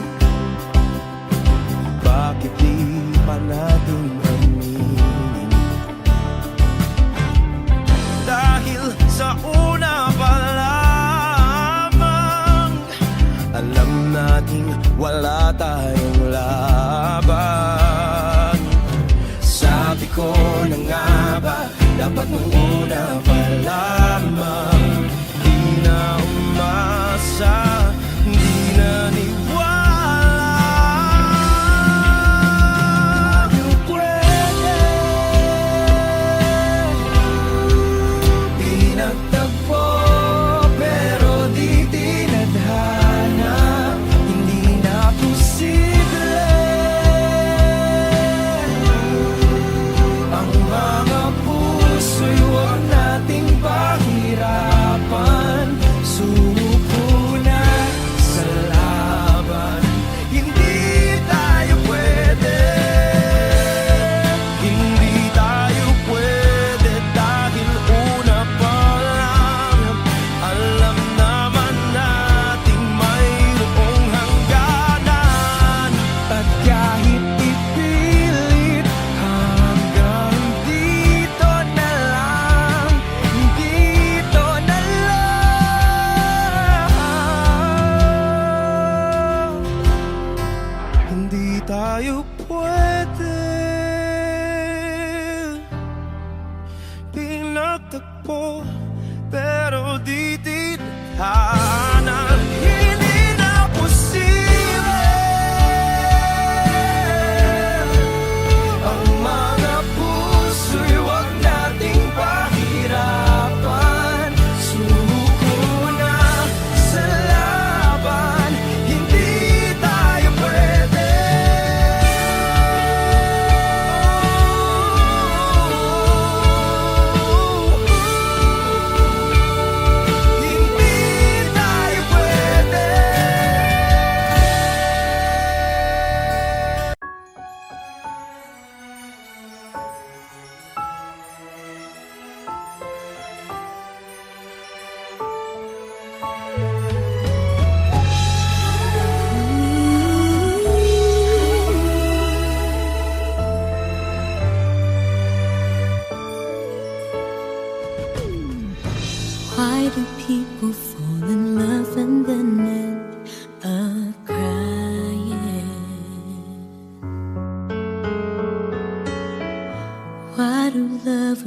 bakit di pa natin aminin? Dahil sa una pa lamang, alam nating wala tayong laban. Sabi ko na nga ba, dapat nung una pa lamang, di na umasa, di naniwala. Tayo pwede, di nagtagpo, pero di tinadhana. Hindi na posible ang mga puso'y huwag nating pahirapan. Suko na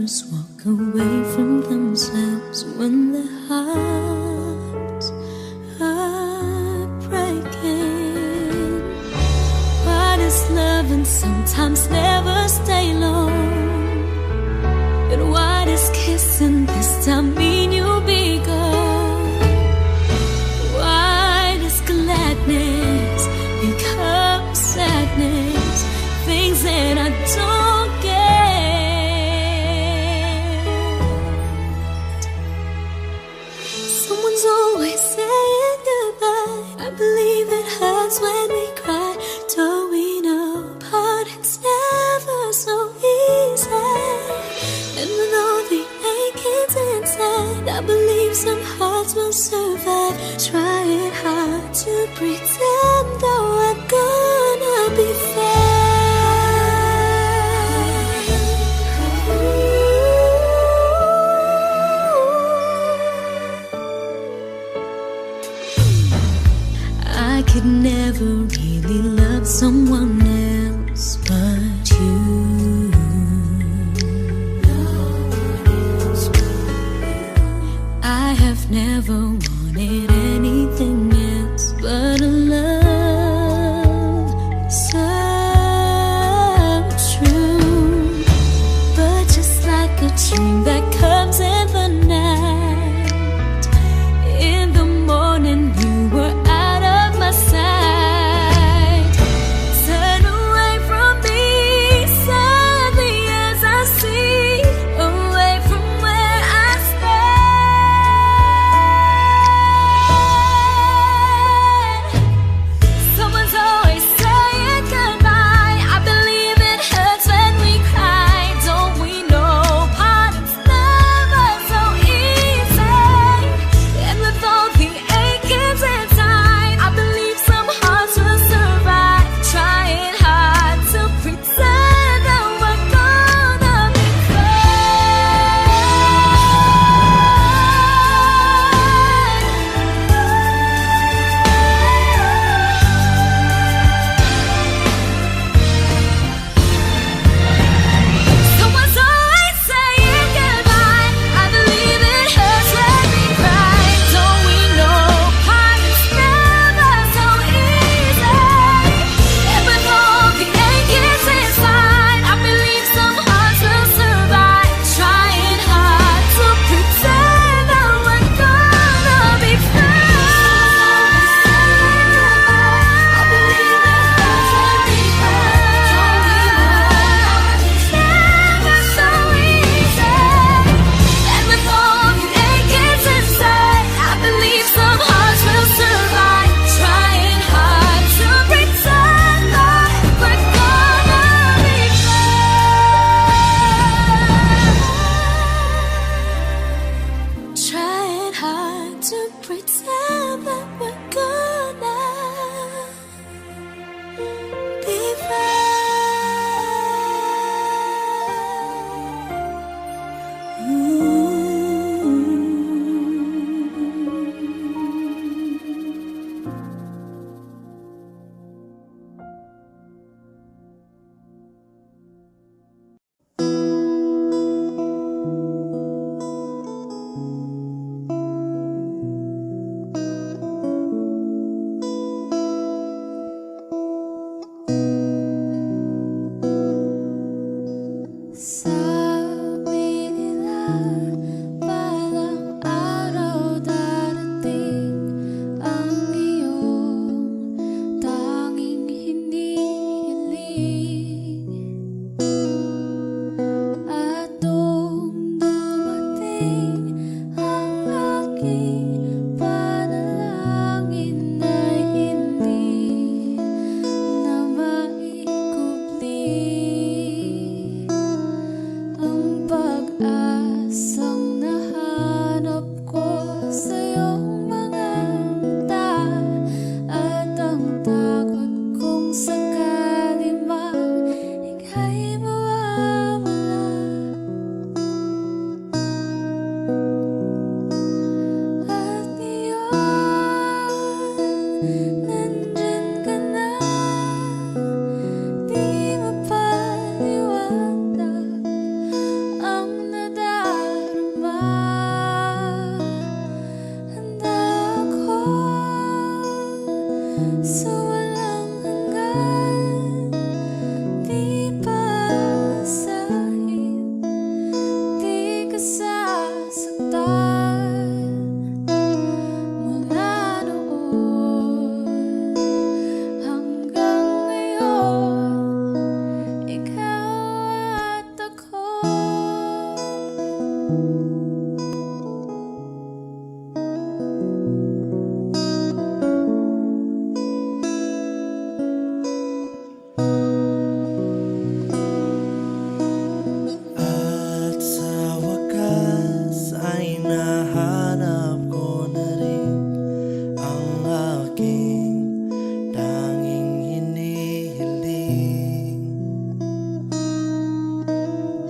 lovers walk away from themselves when their hearts are breaking. What is love and sometimes never stay long? And what is kissing this time mean you'll be gone? Why does gladness become sadness? Things that I don't get. Someone's always saying goodbye. I believe it hurts when we cry. Don't we know parting's never so easy? And with all the achings inside, I believe some hearts will survive. Trying hard to pretend that we're gonna be fair. I could never really love someone else but you. I have never wanted anything else but a love so true. But just like a dream that comes in the night, in the morning you were out of my sight. Turn away from me, sadly as I see, away from where I stand. Someone's always saying goodbye. I believe it hurts when we cry. Don't we know parting's never so easy? And with all the achings inside, I believe some hearts will survive. Trying hard to pretend that we're gonna be Someone's always saying goodbye. I believe it hurts when we cry. Don't we know parting's never so easy? And with all the achings inside, I believe some hearts will survive. Trying hard to pretend that we're gonna be I believe it hurts when we never so easy. And with all the achings inside, I believe some hearts will survive. Trying hard to pretend that we're gonna be Trying hard to pretend that we're gonna be Sabi nila parang araw darating ang iyong tanging hinihiling. At nung dumating ang aking panalangin ay hindi na maikubli. Ang pag-asang nahanap ko sa iyong mga mata, at ang takot kong sakali mang ika'y mawawala. At ngayon, nandyan ka na, di mapaliwanag ang sa walang hanggan. Di basahin, di ka sasaktan. Mula noon hanggang ngayon, ikaw at ako. At sa wakas ay nahanap ko na rin ang aking tanging hinihiling.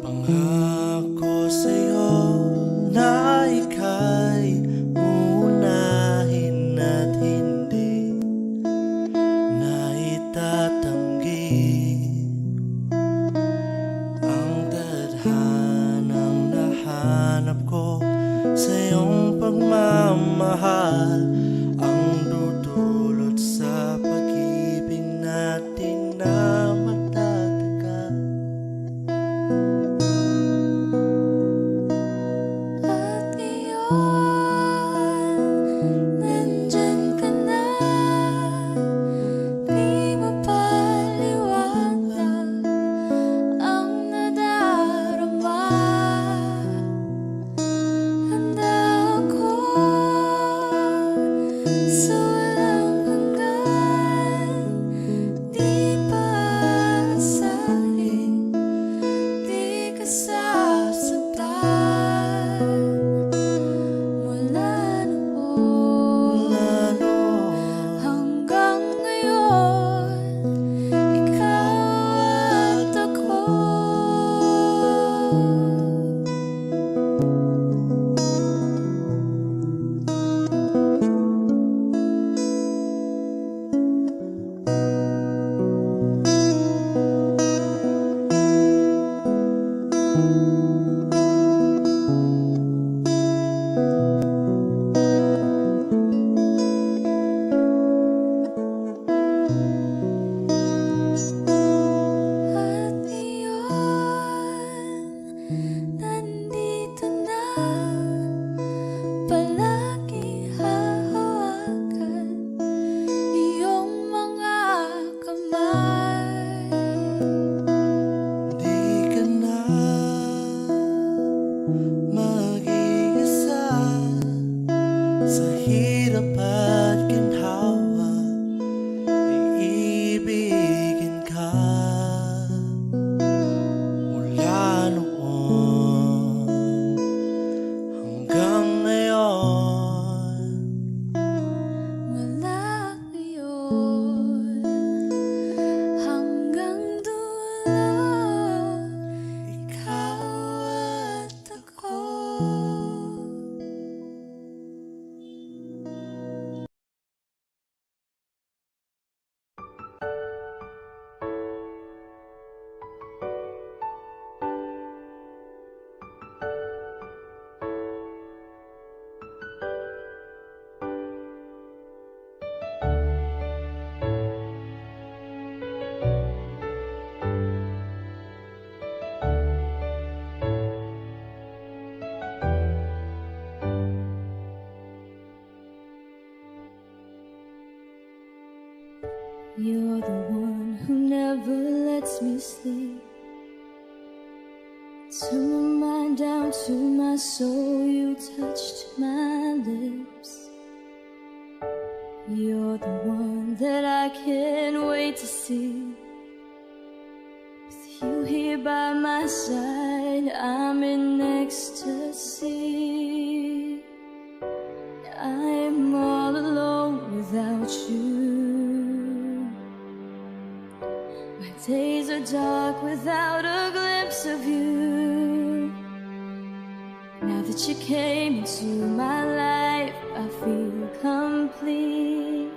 Pangako sa'yo na ika'y uunahin at hindi na itatanggi ang tadhanang nahanap ko sa iyong pagmamahal, ang dudulot sa pag-ibig natin na matatagal. At ngayon, nandyan ka na. Di mapaliwanag ang nadarama. Handa ako sa walang hanggan. Di basahin, di ka sasaktan. Mula noon hanggang ngayon, ikaw at ako. At ngayon, nandito na. Palagi hahawakan iyong mga kamay. Di ka na mag-iisa sa hirap at ginhawa, iibigin ka. Mula noon hanggang ngayon, Mula ngayon hanggang dulo, ikaw at ako. You're the one who never lets me sleep. Turn my mind down to my soul, you touched my lips. You're the one that I can't wait to see. With you here by my side, I'm in ecstasy. I'm all alone without you. My days are dark without a glimpse of you. Now that you came into my life, I feel complete.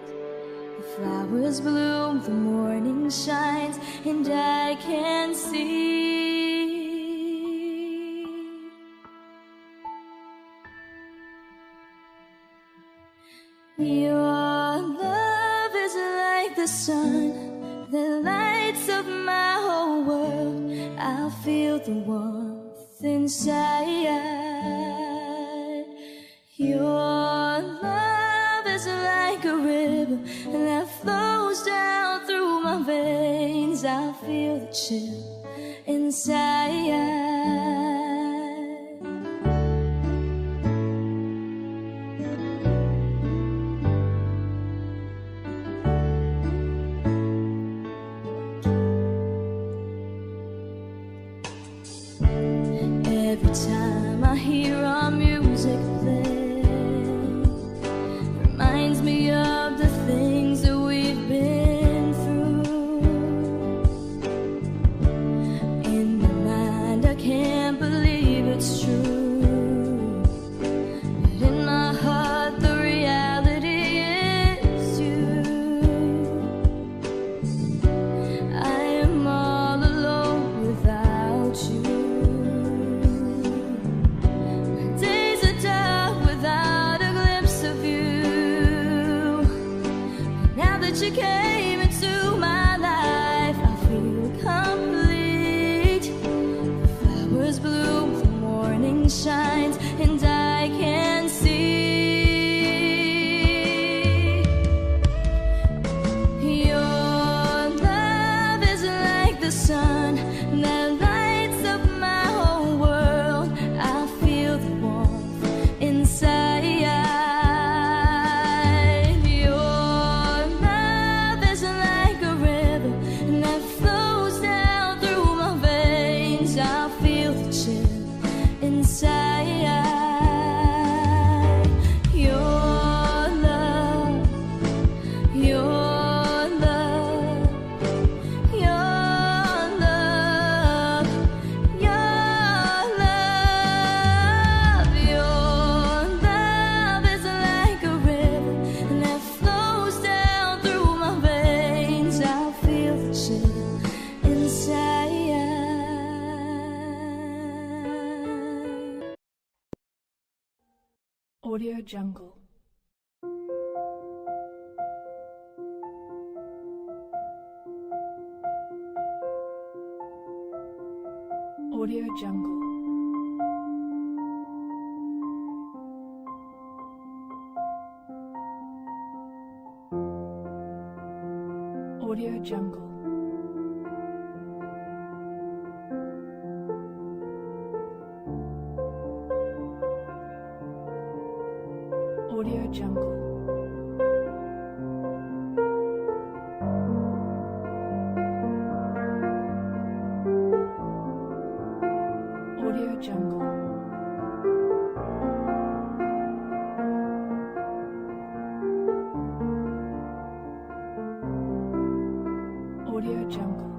The flowers bloom, the morning shines, and I can see. Your love is the sun that lights up my whole world. I feel the warmth inside. Your love is like a river that flows down through my veins. I feel the chill inside. Every time I hear our music play, reminds me of the things that we've been through. In my mind I can't believe it's true, but in my heart the reality is you. I am all alone without you. Days are dark without a glimpse of you. Now that you came into my life, I feel complete. The flowers bloom, the morning shines, and I can see. Your love is like the sun that lights up my whole world. I feel the warmth inside. Your love is like a river that flows down through my veins. I feel the chill inside. Your love, your love, your love, your love. Your love is like a river that flows down through my veins. I feel the chill inside. Audio Jungle. Audio Jungle. Audio Jungle. Audio Jungle. Audio Jungle. Audio Jungle.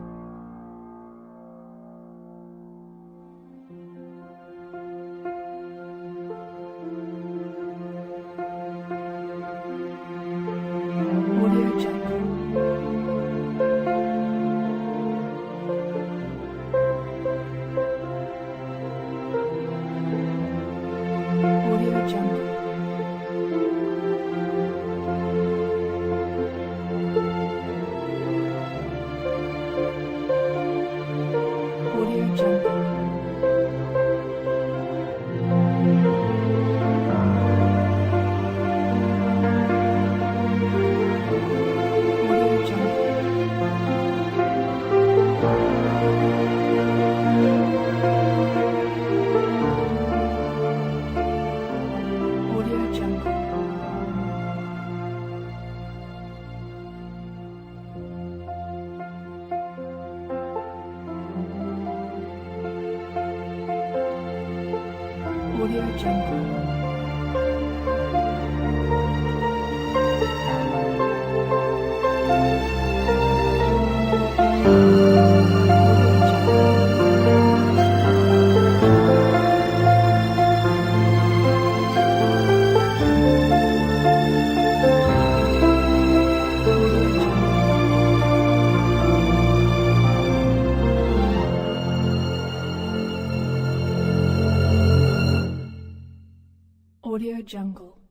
Audio Jungle. Audio Jungle. Audio Jungle. Audio Jungle. Audio Jungle. Audio Jungle. Audio Jungle.